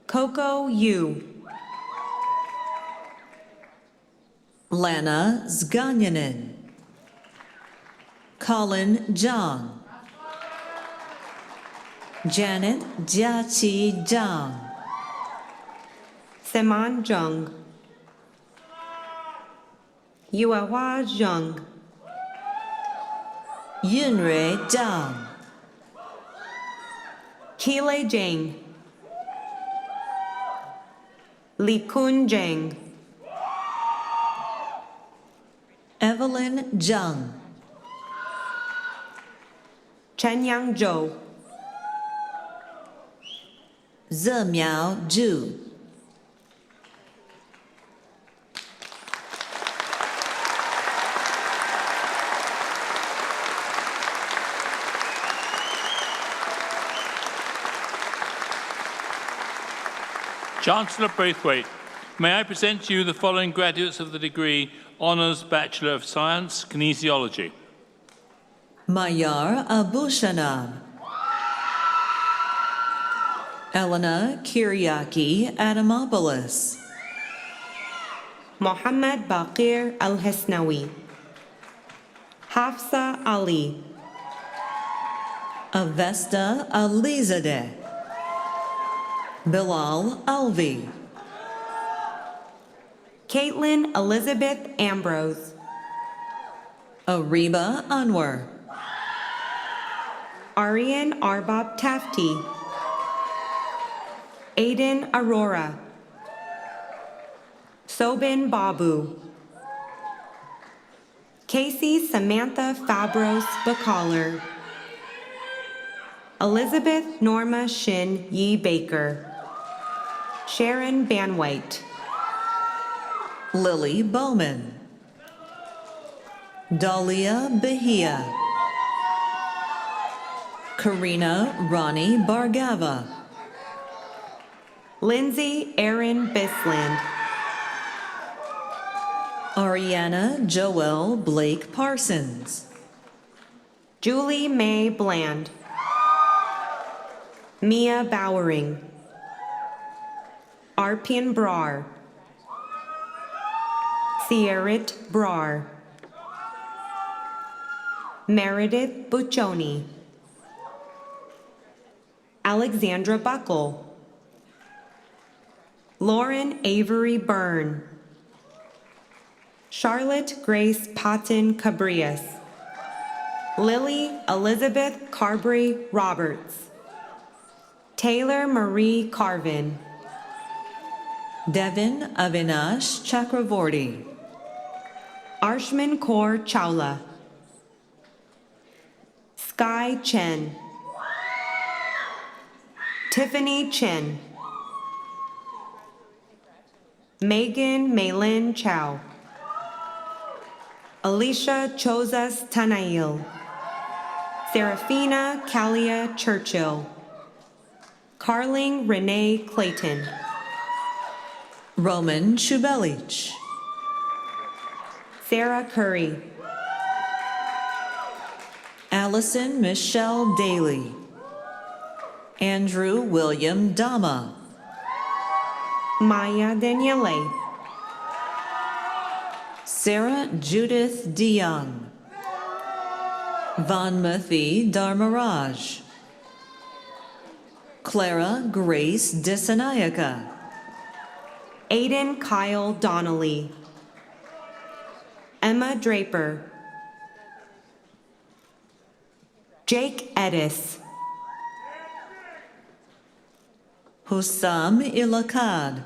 Coco Yu. Lana Zganyanin. Colin Zhang. Janet Jiaqi Zhang. Seman Zheng. Yuehua Zheng. Yunrui Zhang. Qile Zheng. Li Kun Zheng. Evelyn Zhang. Chenyang Zhou. Zemiao Zhu. Chancellor Braithwaite, may I present to you the following graduates of the degree Honours Bachelor of Science, Kinesiology. Mayar Abushanab. Elena Kiryaki Adamopoulos. Mohammad Baqir Al-Hasnawi. Hafsa Ali. Avesta Alizadeh. Bilal Alvi. Caitlin Elizabeth Ambrose. Ariba Anwar. Arian Arbab Tafti. Aiden Aurora. Sobin Babu. Casey Samantha Fabros Bakaler. Elizabeth Norma Shin Yi Baker. Sharon Banwhite. Lily Bowman. Dahlia Bahia. Karina Ronnie Bargava. Lindsay Erin Bisland. Ariana Joelle Blake Parsons. Julie Mae Bland. Mia Bowering. Arpin Brar. Sierrit Brar. Meredith Buccioni. Alexandra Buckle. Lauren Avery Byrne. Charlotte Grace Patton Cabrias. Lily Elizabeth Carberry Roberts. Taylor Marie Carvin. Devin Avinash Chakravorty. Arshman Kaur Chawla. Sky Chen. Tiffany Chen. Megan Maylin Chow. Alicia Chozas Tanail. Serafina Kalia Churchill. Carling Renee Clayton. Roman Shubelich. Sarah Curry. Allison Michelle Daly. Andrew William Dama. Maya Daniele. Sarah Judith DeYoung. Vanmati Dharmaraj. Clara Grace Disanayaka. Aiden Kyle Donnelly. Emma Draper. Jake Edis. Hussam Ilakad.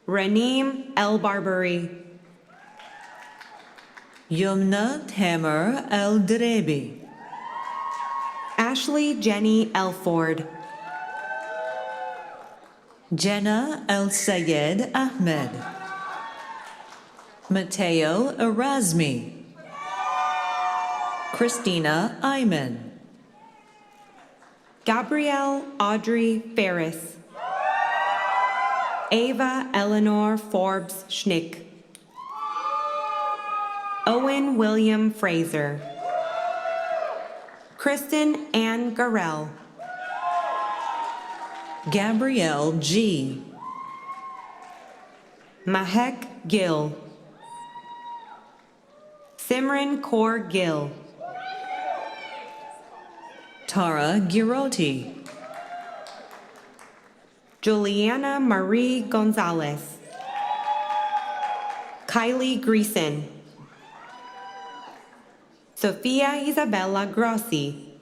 Raneem El Barbary. Yumna Tamer El Drebi. Ashley Jenny Elford. Jenna El Sayed Ahmed. Mateo Erasmi. Christina Iman. Gabrielle Audrey Ferris. Ava Eleanor Forbes Schnick. Owen William Fraser. Kristen Ann Garrell. Gabrielle G. Mahek Gill. Simran Kaur Gill. Tara Giroti. Juliana Marie Gonzalez. Kylie Greason. Sofia Isabella Grossi.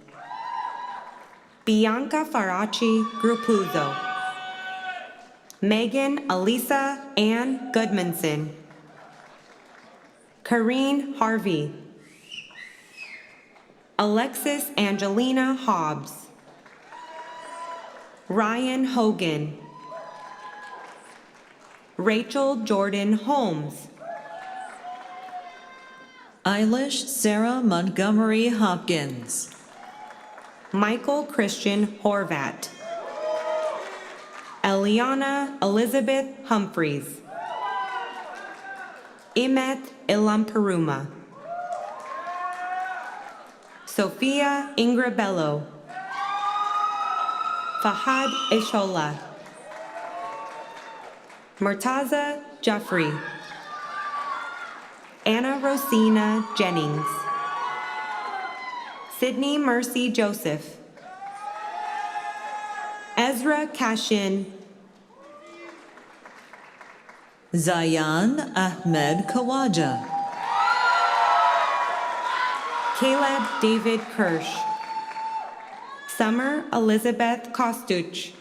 Bianca Faraci Grupuzzo. Megan Elisa Ann Goodmanson. Kareen Harvey. Alexis Angelina Hobbs. Ryan Hogan. Rachel Jordan Holmes. Eilish Sarah Montgomery Hopkins. Michael Christian Horvat. Eliana Elizabeth Humphreys. Imet Ilamparuma. Sophia Ingrabello. Fahad Ishola. Murtaza Jeffrey. Anna Rosina Jennings. Sydney Mercy Joseph. Ezra Kashin. Zayan Ahmed Kawaja. Caleb David Kirsch. Summer Elizabeth Kostuch.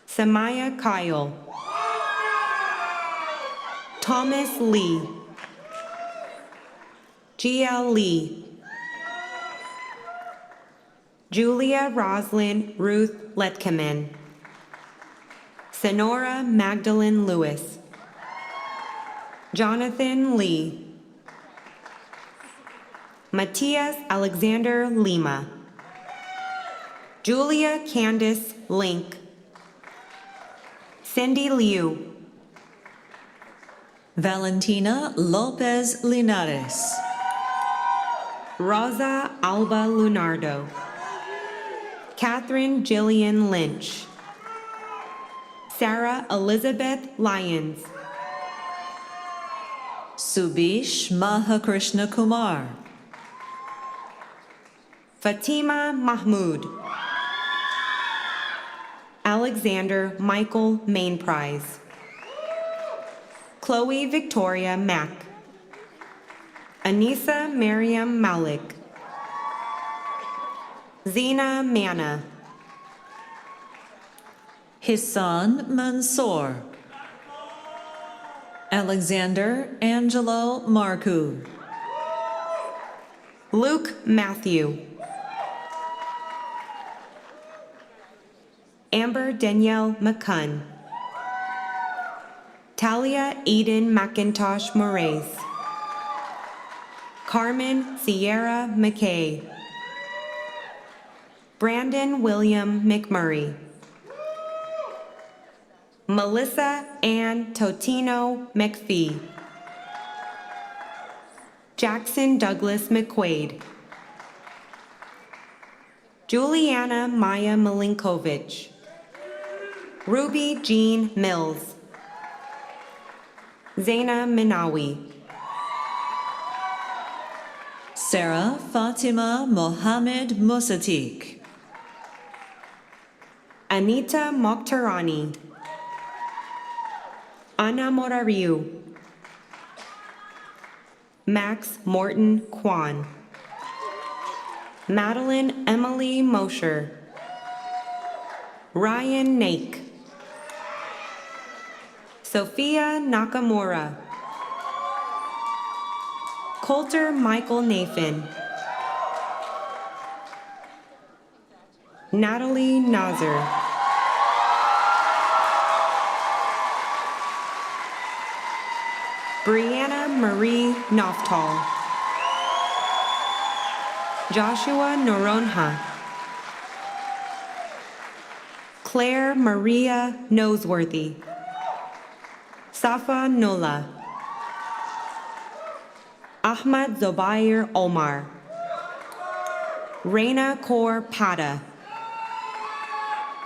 Samaya Kyle. Thomas Lee. GL Lee. Julia Roslyn Ruth Letkeman. Sonora Magdalene Lewis. Jonathan Lee. Matias Alexander Lima. Julia Candice Link. Cindy Liu. Valentina Lopez Linares. Rosa Alba Lunardo. Catherine Jillian Lynch. Sarah Elizabeth Lyons. Subish Mahakrishna Kumar. Fatima Mahmood. Alexander Michael Mainprize. Chloe Victoria Mack. Anissa Mariam Malik. Zena Manna. Hissan Mansour. Alexander Angelo Marcu. Luke Matthew. Amber Danielle McCunn. Talia Eden McIntosh Moraes. Carmen Sierra McKay. Brandon William McMurray. Melissa Ann Totino McPhee. Jackson Douglas McQuaid. Juliana Maya Milinkovich. Ruby Jean Mills. Zaina Minawi. Sarah Fatima Mohammed Musatik. Anita Mokhtarani. Anna Morariu. Max Morton Kwan. Madeline Emily Mosher. Ryan Nake. Sophia Nakamura. Coulter Michael Nathan. Natalie Nazar. Brianna Marie Noftal. Joshua Noronha. Claire Maria Noseworthy. Safa Nola. Ahmad Zobair Omar. Reina Kaur Pata.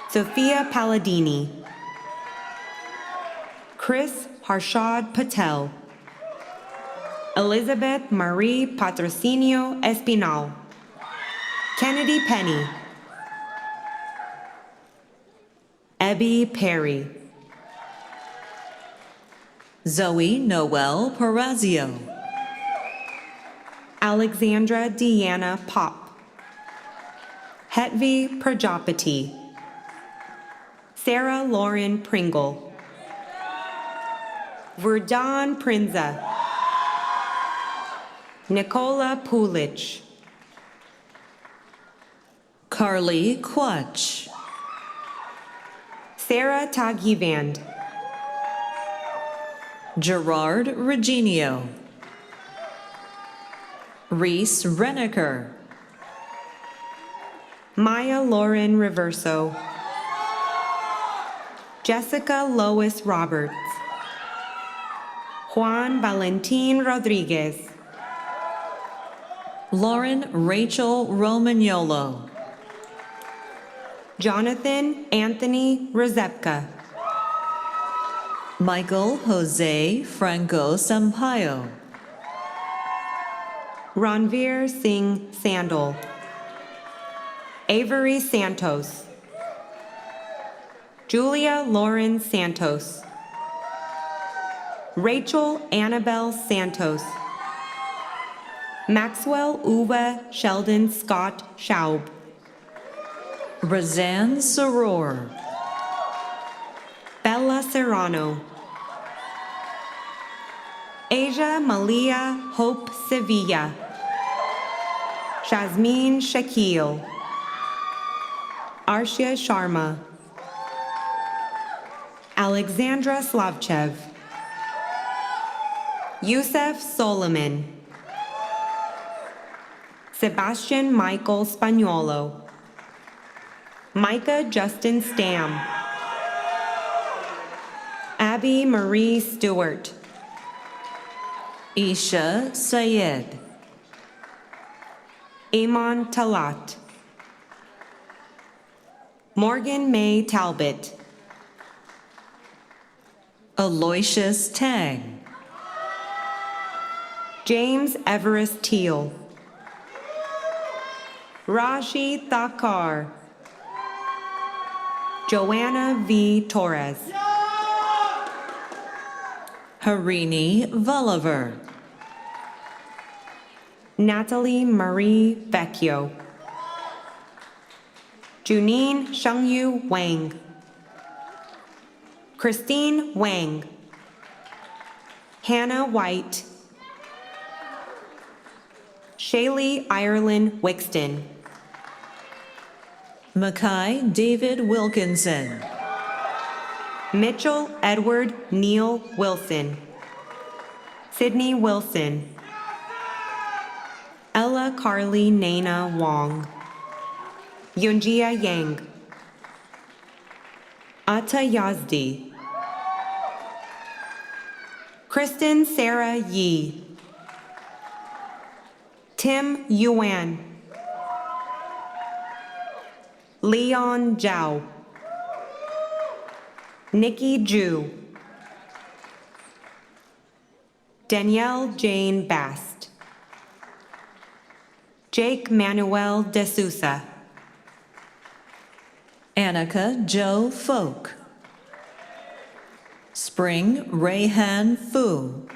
Sophia Palladini. Chris Harshad Patel. Elizabeth Marie Patrocinio Espinal. Kennedy Penny. Ebby Perry. Zoe Noel Parazio. Alexandra Deanna Pop. Hetvi Prajapati. Sarah Lauren Pringle. Verdon Prinza. Nicola Pulich. Carly Quach. Sarah Tagivand. Gerard Reginio. Reese Reneker. Maya Lauren Reverso. Jessica Lois Roberts. Juan Valentin Rodriguez. Lauren Rachel Romagnolo. Jonathan Anthony Rezepka. Michael Jose Franco Sampaio. Ranveer Singh Sandal. Avery Santos. Julia Lauren Santos. Rachel Annabelle Santos. Maxwell Uwe Sheldon Scott Schaub. Razan Soror. Bella Serrano. Asia Malia Hope Sevilla. Shazmeen Shakil. Arshia Sharma. Alexandra Slavchev. Yusef Solomon. Sebastian Michael Spagnuolo. Micah Justin Stam. Abby Marie Stewart. Isha Sayed. Amon Talat. Morgan May Talbot. Aloysius Tang. James Everest Teal. Raji Thakar. Joanna V. Torres. Harini Voliver. Natalie Marie Vecchio. Junine Shengyu Wang. Christine Wang. Hannah White. Shaylee Ireland Wixton. Mackay David Wilkinson. Mitchell Edward Neil Wilson. Sydney Wilson. Ella Carly Nana Wong. Yunjia Yang. Ata Yazdi. Kristen Sarah Yi. Tim Yuan. Leon Zhao. Nikki Ju. Danielle Jane Bast. Jake Manuel De Sousa. Annika Jo Folk. Spring Rayhan Fu.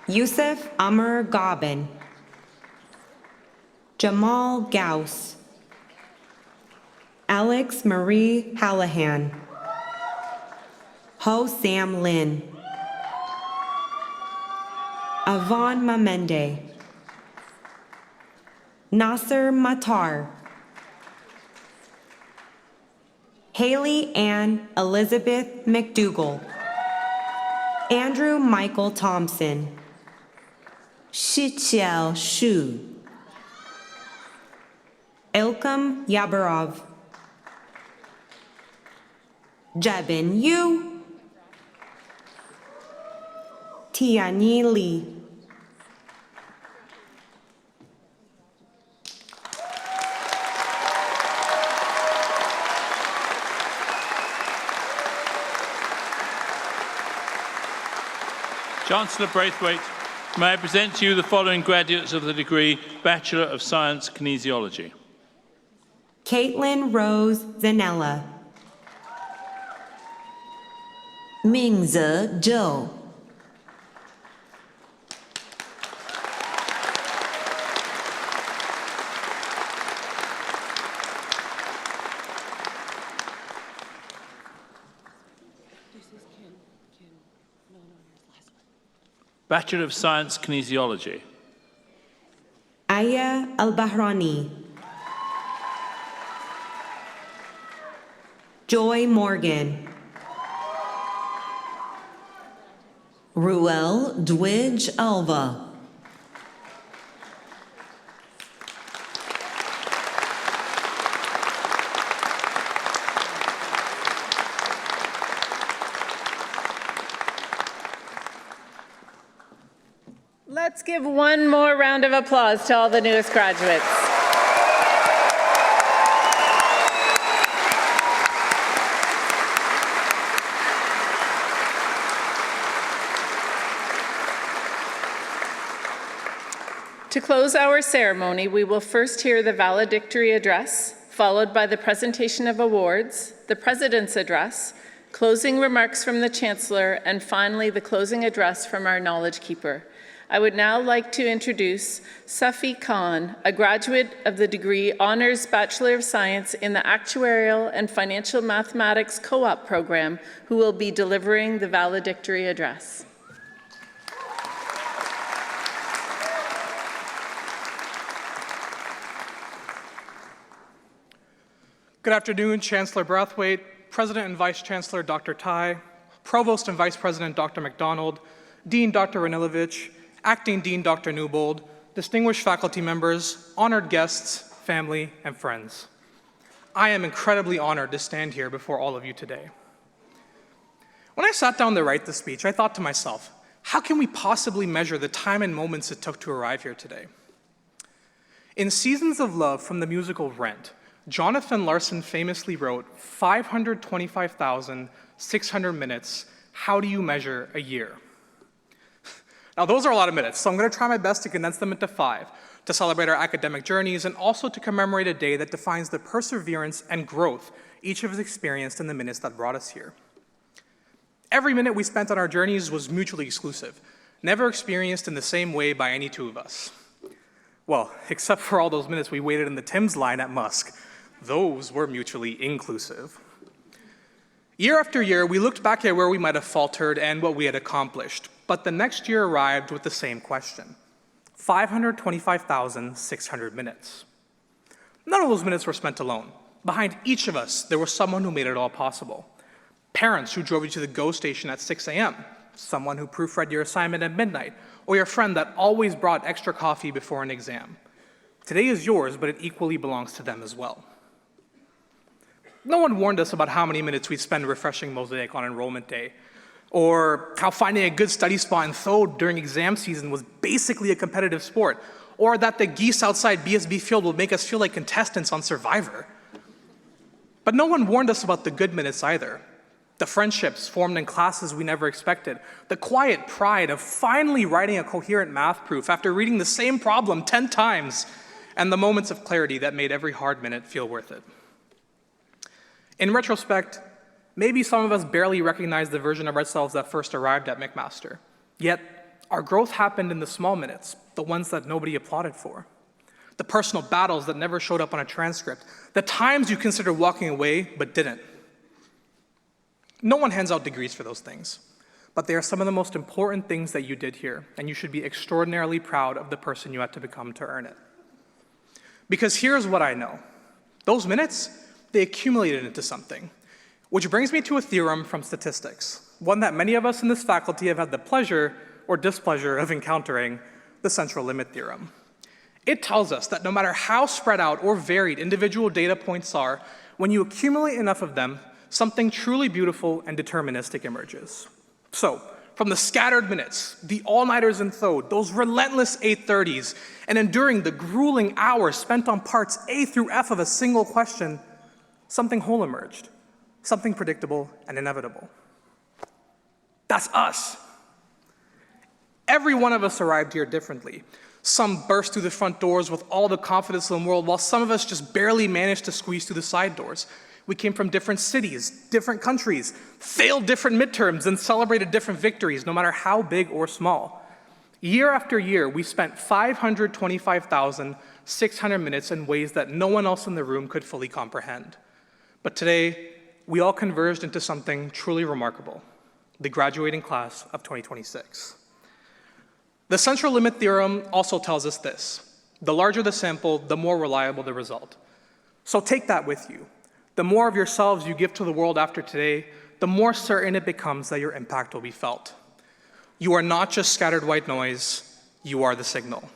Yusuf Amr Gabin. Jamal Gauss. Alex Marie Hallahan. Ho Sam Lin. Avon Mamende. Nasser Matar. Haley Ann Elizabeth McDougall. Andrew Michael Thompson. Shiqiao Shu. Ilkam Yabarov. Jebin Yu. Tianyi Lee. Chancellor Braithwaite, may I present to you the following graduates of the degree Bachelor of Science Kinesiology. Caitlin Rose Zanella. Mingze Zhou. Bachelor of Science Kinesiology. Aya Al-Bahrani. Joy Morgan. Ruel Dwidge Alva. Let's give one more round of applause to all the newest graduates. To close our ceremony, we will first hear the valedictory address, followed by the presentation of awards, the President's address, closing remarks from the Chancellor, and finally the closing address from our Knowledge Keeper. I would now like to introduce Safi Khan, a graduate of the degree Honors Bachelor of Science in the Actuarial and Financial Mathematics Co-op program, who will be delivering the valedictory address. Good afternoon, Chancellor Braithwaite, President and Vice Chancellor Dr. Tai, Provost and Vice President Dr. McDonald, Dean Dr. Ranilovich, Acting Dean Dr. Newbold, distinguished faculty members, honored guests, family, and friends. I am incredibly honored to stand here before all of you today. When I sat down to write this speech, I thought to myself, how can we possibly measure the time and moments it took to arrive here today? In Seasons of Love from the musical Rent, Jonathan Larson famously wrote 525,600 minutes. How do you measure a year? Now, those are a lot of minutes, so I'm going to try my best to condense them into 5 to celebrate our academic journeys and also to commemorate a day that defines the perseverance and growth each of us experienced in the minutes that brought us here. Every minute we spent on our journeys was mutually exclusive, never experienced in the same way by any two of us. Well, except for all those minutes we waited in the Tim's line at Musk. Those were mutually inclusive. Year after year, we looked back at where we might have faltered and what we had accomplished. But the next year arrived with the same question, 525,600 minutes. None of those minutes were spent alone. Behind each of us, there was someone who made it all possible. Parents who drove you to the GO station at 6 a.m., someone who proofread your assignment at midnight, or your friend that always brought extra coffee before an exam. Today is yours, but it equally belongs to them as well. No one warned us about how many minutes we'd spend refreshing Mosaic on enrollment day, or how finding a good study spot in Thode during exam season was basically a competitive sport, or that the geese outside BSB Field would make us feel like contestants on Survivor. But no one warned us about the good minutes either. The friendships formed in classes we never expected, the quiet pride of finally writing a coherent math proof after reading the same problem 10 times, and the moments of clarity that made every hard minute feel worth it. In retrospect, maybe some of us barely recognized the version of ourselves that first arrived at McMaster. Yet, our growth happened in the small minutes, the ones that nobody applauded for. The personal battles that never showed up on a transcript, the times you considered walking away but didn't. No one hands out degrees for those things, but they are some of the most important things that you did here, and you should be extraordinarily proud of the person you had to become to earn it. Because here's what I know. Those minutes, they accumulated into something. Which brings me to a theorem from statistics, one that many of us in this faculty have had the pleasure or displeasure of encountering, the central limit theorem. It tells us that no matter how spread out or varied individual data points are, when you accumulate enough of them, something truly beautiful and deterministic emerges. So, from the scattered minutes, the all-nighters in Thode, those relentless 8:30s, and enduring the grueling hours spent on parts A through F of a single question, something whole emerged. Something predictable and inevitable. That's us. Every one of us arrived here differently. Some burst through the front doors with all the confidence in the world, while some of us just barely managed to squeeze through the side doors. We came from different cities, different countries, failed different midterms, and celebrated different victories, no matter how big or small. Year after year, we spent 525,600 minutes in ways that no one else in the room could fully comprehend. But today, we all converged into something truly remarkable, the graduating class of 2026. The central limit theorem also tells us this: the larger the sample, the more reliable the result. So take that with you. The more of yourselves you give to the world after today, the more certain it becomes that your impact will be felt. You are not just scattered white noise, you are the signal.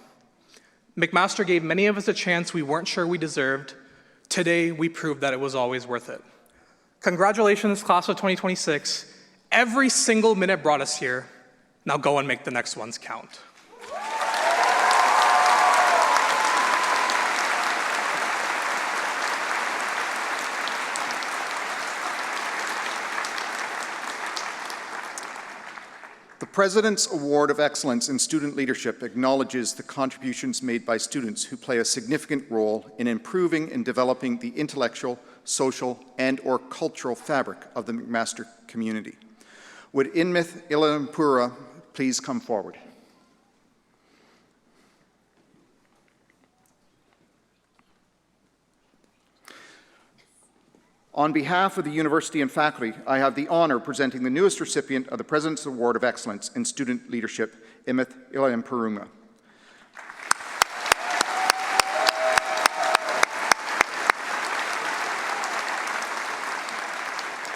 McMaster gave many of us a chance we weren't sure we deserved. Today, we proved that it was always worth it. Congratulations, class of 2026. Every single minute brought us here. Now go and make the next ones count. The President's Award of Excellence in Student Leadership acknowledges the contributions made by students who play a significant role in improving and developing the intellectual, social, and/or cultural fabric of the McMaster community. Would Inmith Ilampura please come forward? On behalf of the university and faculty, I have the honor of presenting the newest recipient of the President's Award of Excellence in Student Leadership, Inmith Ilampura.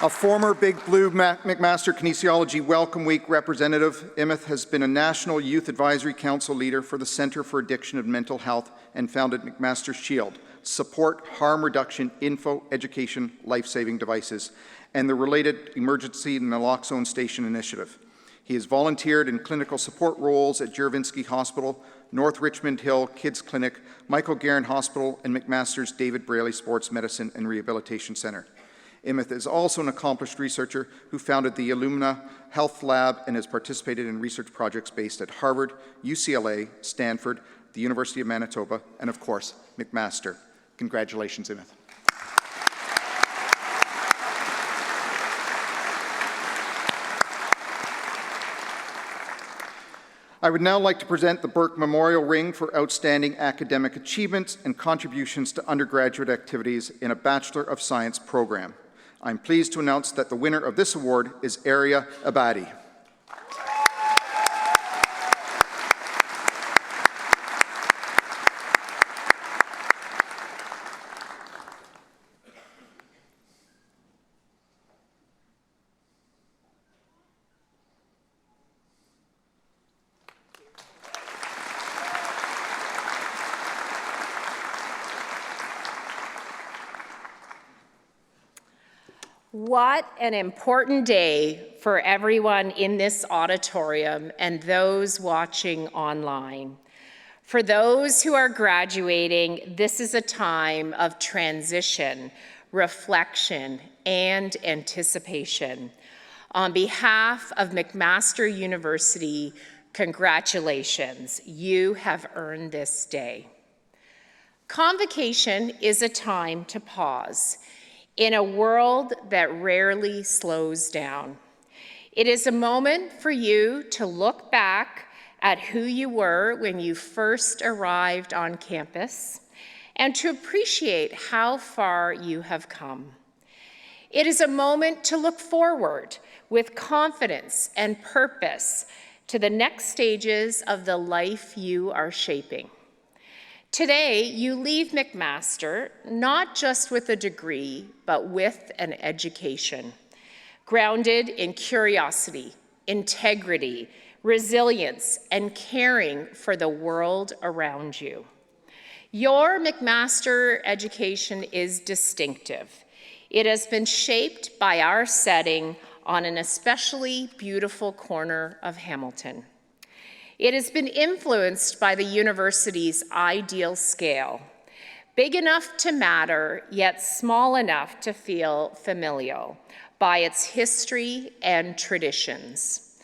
A former Big Blue McMaster Kinesiology Welcome Week representative, Imith has been a National Youth Advisory Council leader for the Centre for Addiction and Mental Health and founded McMaster Shield to support harm reduction, info, education, life-saving devices, and the related emergency naloxone station initiative. He has volunteered in clinical support roles at Juravinski Hospital, North Richmond Hill Kids Clinic, Michael Guerin Hospital, and McMaster's David Braley Sports Medicine and Rehabilitation Centre. Imith is also an accomplished researcher who founded the Illumina Health Lab and has participated in research projects based at Harvard, UCLA, Stanford, the University of Manitoba, and of course, McMaster. Congratulations, Imith. I would now like to present the Burke Memorial Ring for outstanding academic achievements and contributions to undergraduate activities in a Bachelor of Science program. I'm pleased to announce that the winner of this award is Arya Abadi. What an important day for everyone in this auditorium and those watching online. For those who are graduating, this is a time of transition, reflection, and anticipation. On behalf of McMaster University, congratulations. You have earned this day. Convocation is a time to pause in a world that rarely slows down. It is a moment for you to look back at who you were when you first arrived on campus and to appreciate how far you have come. It is a moment to look forward with confidence and purpose to the next stages of the life you are shaping. Today, you leave McMaster not just with a degree, but with an education, grounded in curiosity, integrity, resilience, and caring for the world around you. Your McMaster education is distinctive. It has been shaped by our setting on an especially beautiful corner of Hamilton. It has been influenced by the university's ideal scale, big enough to matter, yet small enough to feel familial, by its history and traditions.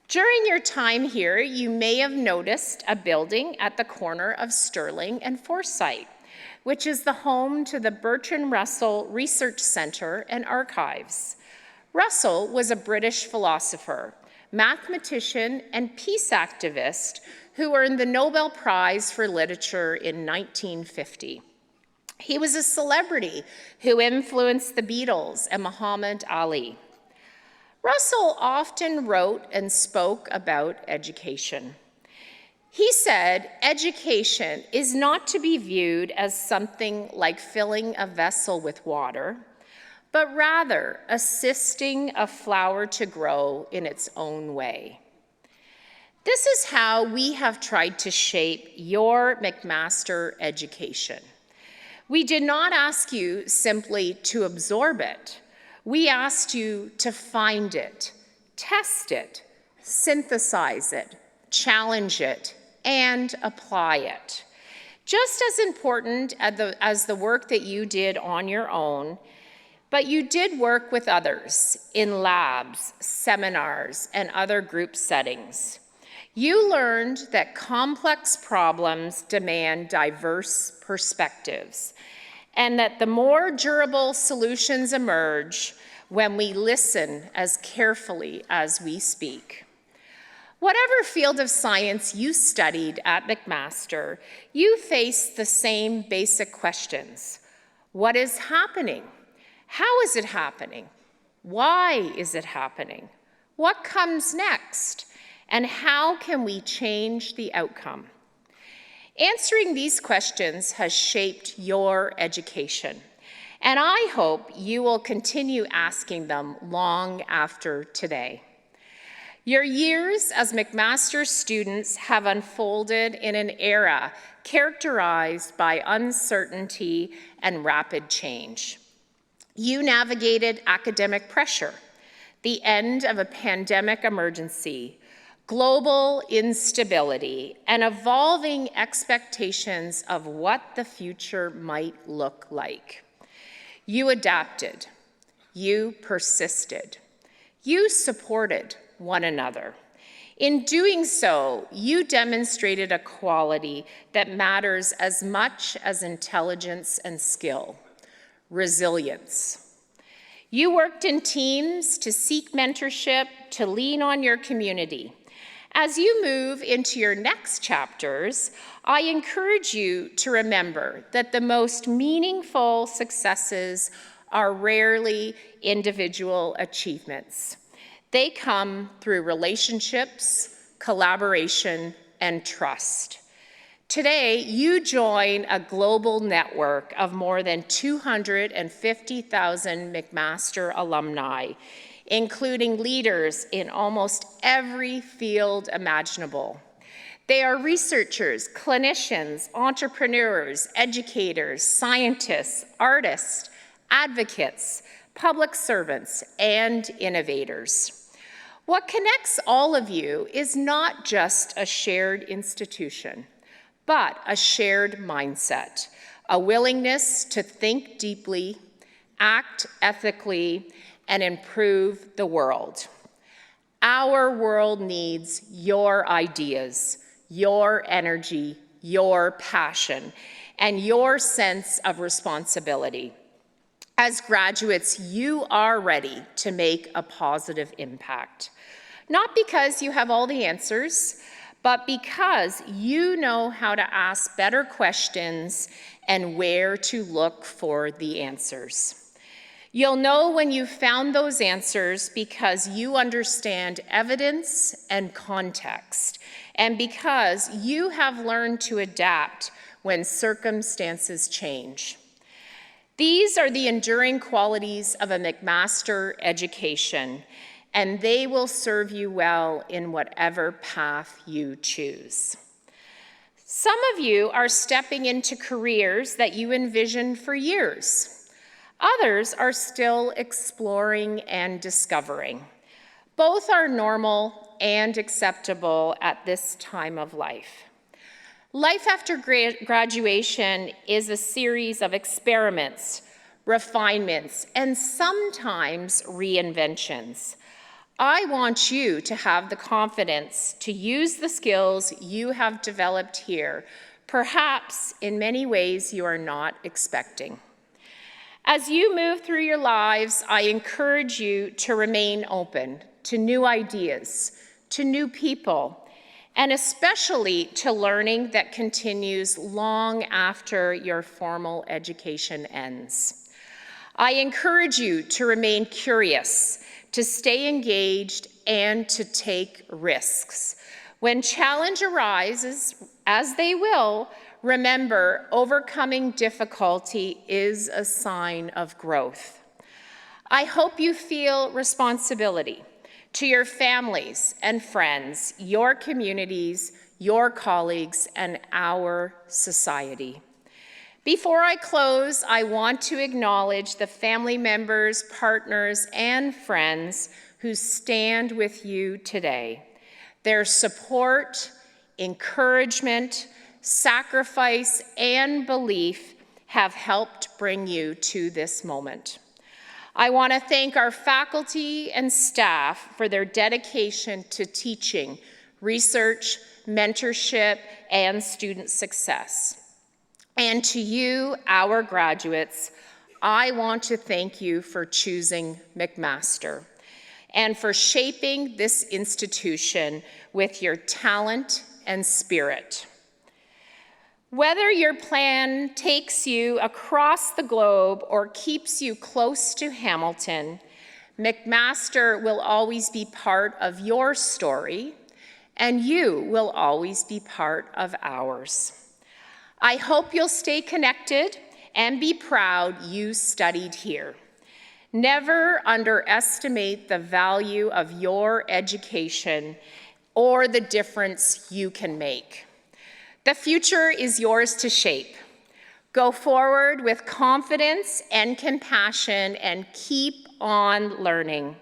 During your time here, you may have noticed a building at the corner of Sterling and Forsyth, which is the home to the Bertrand Russell Research Center and Archives. Russell was a British philosopher, mathematician, and peace activist who earned the Nobel Prize for Literature in 1950. He was a celebrity who influenced the Beatles and Muhammad Ali. Russell often wrote and spoke about education. He said, education is not to be viewed as something like filling a vessel with water, but rather assisting a flower to grow in its own way. This is how we have tried to shape your McMaster education. We did not ask you simply to absorb it. We asked you to find it, test it, synthesize it, challenge it, and apply it. Just as important as the work that you did on your own, but you did work with others in labs, seminars, and other group settings. You learned that complex problems demand diverse perspectives, and that the more durable solutions emerge when we listen as carefully as we speak. Whatever field of science you studied at McMaster, you faced the same basic questions. What is happening? How is it happening? Why is it happening? What comes next? And how can we change the outcome? Answering these questions has shaped your education, And I hope you will continue asking them long after today. Your years as McMaster students have unfolded in an era characterized by uncertainty and rapid change. You navigated academic pressure, the end of a pandemic emergency, global instability, and evolving expectations of what the future might look like. You adapted, you persisted, you supported one another. In doing so, you demonstrated a quality that matters as much as intelligence and skill: resilience. You worked in teams to seek mentorship, to lean on your community. As you move into your next chapters, I encourage you to remember that the most meaningful successes are rarely individual achievements. They come through relationships, collaboration, and trust. Today, you join a global network of more than 250,000 McMaster alumni, including leaders in almost every field imaginable. They are researchers, clinicians, entrepreneurs, educators, scientists, artists, advocates, public servants, and innovators. What connects all of you is not just a shared institution, but a shared mindset, a willingness to think deeply, act ethically, and improve the world. Our world needs your ideas, your energy, your passion, and your sense of responsibility. As graduates, you are ready to make a positive impact. Not because you have all the answers, but because you know how to ask better questions and where to look for the answers. You'll know when you've found those answers because you understand evidence and context, and because you have learned to adapt when circumstances change. These are the enduring qualities of a McMaster education, and they will serve you well in whatever path you choose. Some of you are stepping into careers that you envisioned for years. Others are still exploring and discovering. Both are normal and acceptable at this time of life. Life after graduation is a series of experiments, refinements, and sometimes reinventions. I want you to have the confidence to use the skills you have developed here, perhaps in many ways you are not expecting. As you move through your lives, I encourage you to remain open to new ideas, to new people, and especially to learning that continues long after your formal education ends. I encourage you to remain curious, to stay engaged, and to take risks. When challenge arises, as they will, remember, overcoming difficulty is a sign of growth. I hope you feel responsibility to your families and friends, your communities, your colleagues, and our society. Before I close, I want to acknowledge the family members, partners, and friends who stand with you today. Their support, encouragement, sacrifice, and belief have helped bring you to this moment. I want to thank our faculty and staff for their dedication to teaching, research, mentorship, and student success. And to you, our graduates, I want to thank you for choosing McMaster and for shaping this institution with your talent and spirit. Whether your plan takes you across the globe or keeps you close to Hamilton, McMaster will always be part of your story, and you will always be part of ours. I hope you'll stay connected and be proud you studied here. Never underestimate the value of your education or the difference you can make. The future is yours to shape. Go forward with confidence and compassion and keep on learning.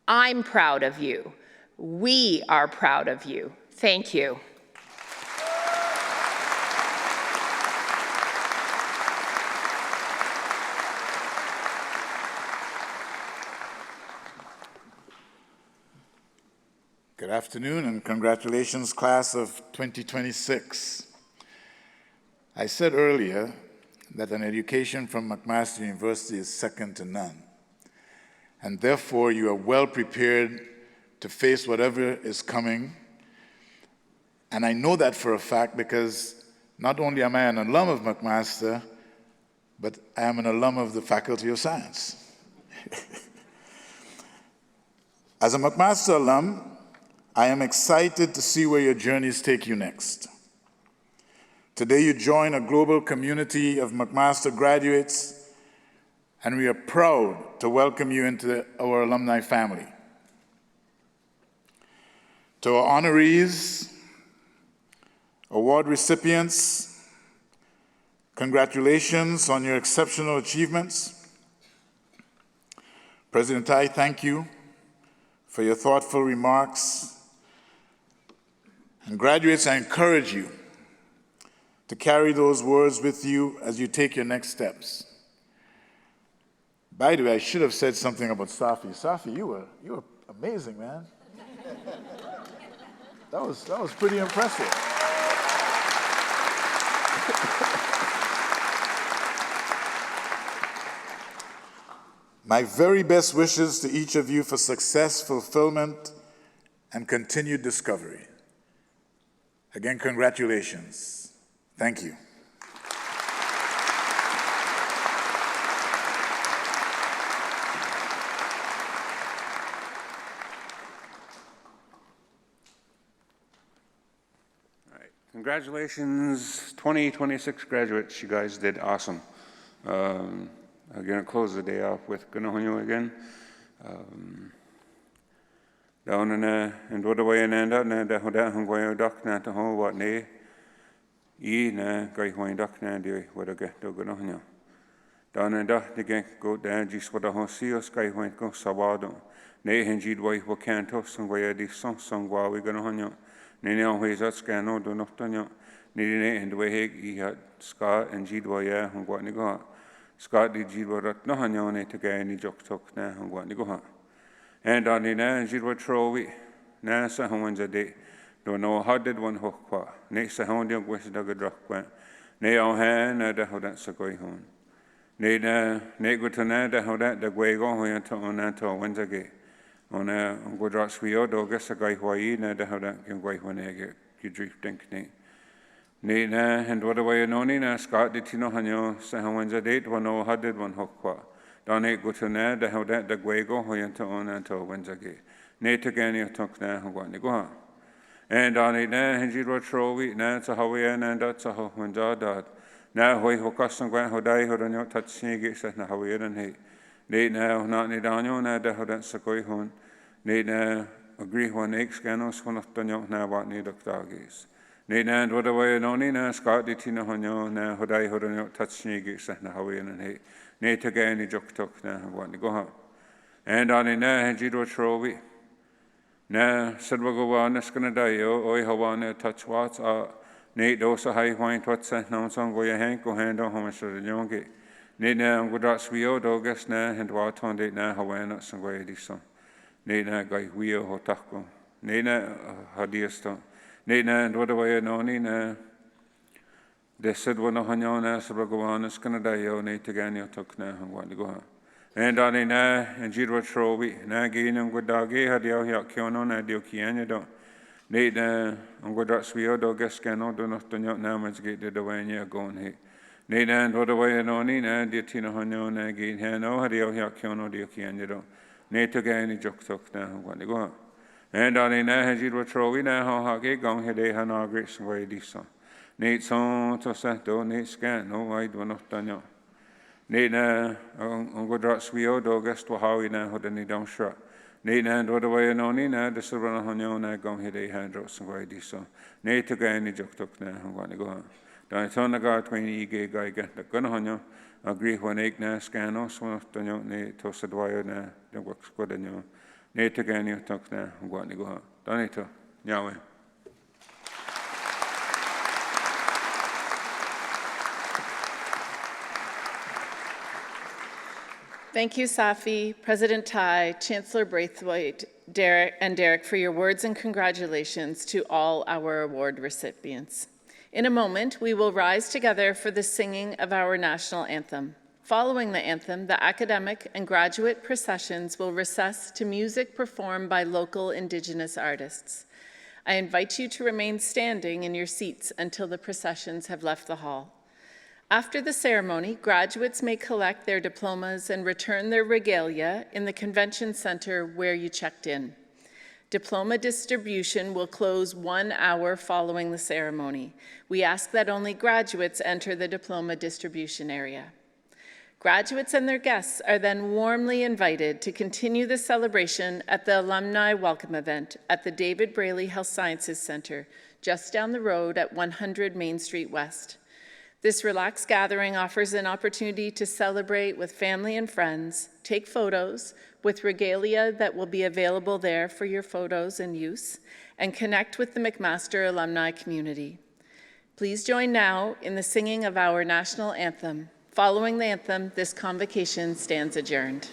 I'm proud of you. We are proud of you. Thank you. Good afternoon and congratulations, class of 2026. I said earlier that an education from McMaster University is second to none, and therefore you are well prepared to face whatever is coming. And I know that for a fact because not only am I an alum of McMaster, but I am an alum of the Faculty of Science. As a McMaster alum, I am excited to see where your journeys take you next. Today you join a global community of McMaster graduates, and we are proud to welcome you into our alumni family. To our honorees, award recipients, congratulations on your exceptional achievements. President Tai, thank you for your thoughtful remarks. And graduates, I encourage you to carry those words with you as you take your next steps. By the way, I should have said something about Safi. Safi, you were amazing, man. That was pretty impressive. My very best wishes to each of you for success, fulfillment, and continued discovery. Again, congratulations. Thank you. All right. Congratulations, 2026 graduates. You guys did awesome. I'm going to close the day off with Ganohonyo again. Down in the way and end up, and the Hoda Hungwayo Duck, not the whole what nay. Ye na Gaihoin Duck, and the what a get to Ganohonyo. Down and the gang go down, just what a hoseo sky went go Sabado. Nay, Henjid way what can't toss and where the song while we Ganohonyo. Nay, always at Scano do not on you. Nay, and the way he had Scott and Jidwaya and what Nigo. Scott did Jidwa Nohanyo to get any joke talk now and what Nigo. And on the na Jidwa Trowi, na sa Hawanza day, don't know how did one hook qua. Next, a hound young wish dug a drop went. Nay, on hand, and the Hodat Sagoy home. Nay, go to na the Hodat the way go into on Anto Windsor gate. On a good drops we all guess a guy Hawaii, na the Hodat can wait when they get you drift think. Nay, and what away a noni, na Scott did Tino Hanyo, sa Hawanza date, one know how did one hook qua. Don't go to na the Hodat the way go into on Anto Windsor gate. Nay, to get any talk na Hawaii go. And on it na Henjiro Trowi, na to Hawaii and that's a Hawanja dad. Na Hoi Hokasan Gwan Hodai Hodanyo touch Snigis at na Hawaii and he. Nay na not ni Danyo na the Hodan Sakoi Hon. Nay na agree one egg scanos one of Danyo na what need of doggies. Nay na and what away noni na Scott di Tina Honyo na Hodai Hodanyo touch Snigis at na Hawaii and he. Nay to get any joke talk na what ni go ha. And on it na Henjiro Trowi. Na Sadwagowa Neskanadayo, Oi Hawana touch what's Nate dosa high point what's that non song go your hank go hand on homish to the yongi. Nate na Gudas Wio Dogus na and Waton date na Hawana Sangway Dison. Nate na Guy Wio Hotako. Nate na Hadiasto. Nate na and what away noni na the Sidwana Hanyona Sadwagowa Neskanadayo, Nate Taganio took na and what to go. And on in and Jidwa Trowi, Nagin and Guadagi had the Kiono, Nadio Kianado. Nate and Guadraswio, Dogascano, do not Namas get the Dawanya going here. Nate and what away and on in and Diatina Hono, Nagin, Hano, had the Kiono, Dio Kianado. Nate again, Jok took now, what to go. And on in Jidwa Trowi, now Hagi, gone here, they had no great way this song. Nate son to sato Nate scan no I do not done. Nate na on go drop swio dogest to how na hodani down shot. Nate na do the way no ni na the surana honyo na gong hide hand drops and why so. Nate to guy ni jok tok na hong go. Dan ton na guard when you guy get the gun honyo. Agree when egg na scan os one of the ne to sadwire na the work squad and yo. Nate to guy ni tok na hong go. Dan it to Yahweh. Thank you, Safi, President Tai, Chancellor Braithwaite, Derek, for your words and congratulations to all our award recipients. In a moment, we will rise together for the singing of our national anthem. Following the anthem, the academic and graduate processions will recess to music performed by local Indigenous artists. I invite you to remain standing in your seats until the processions have left the hall. After the ceremony, graduates may collect their diplomas and return their regalia in the convention center where you checked in. Diploma distribution will close 1 hour following the ceremony. We ask that only graduates enter the diploma distribution area. Graduates and their guests are then warmly invited to continue the celebration at the Alumni Welcome Event at the David Braley Health Sciences Center, just down the road at 100 Main Street West. This relaxed gathering offers an opportunity to celebrate with family and friends, take photos with regalia that will be available there for your photos and use, and connect with the McMaster alumni community. Please join now in the singing of our national anthem. Following the anthem, this convocation stands adjourned.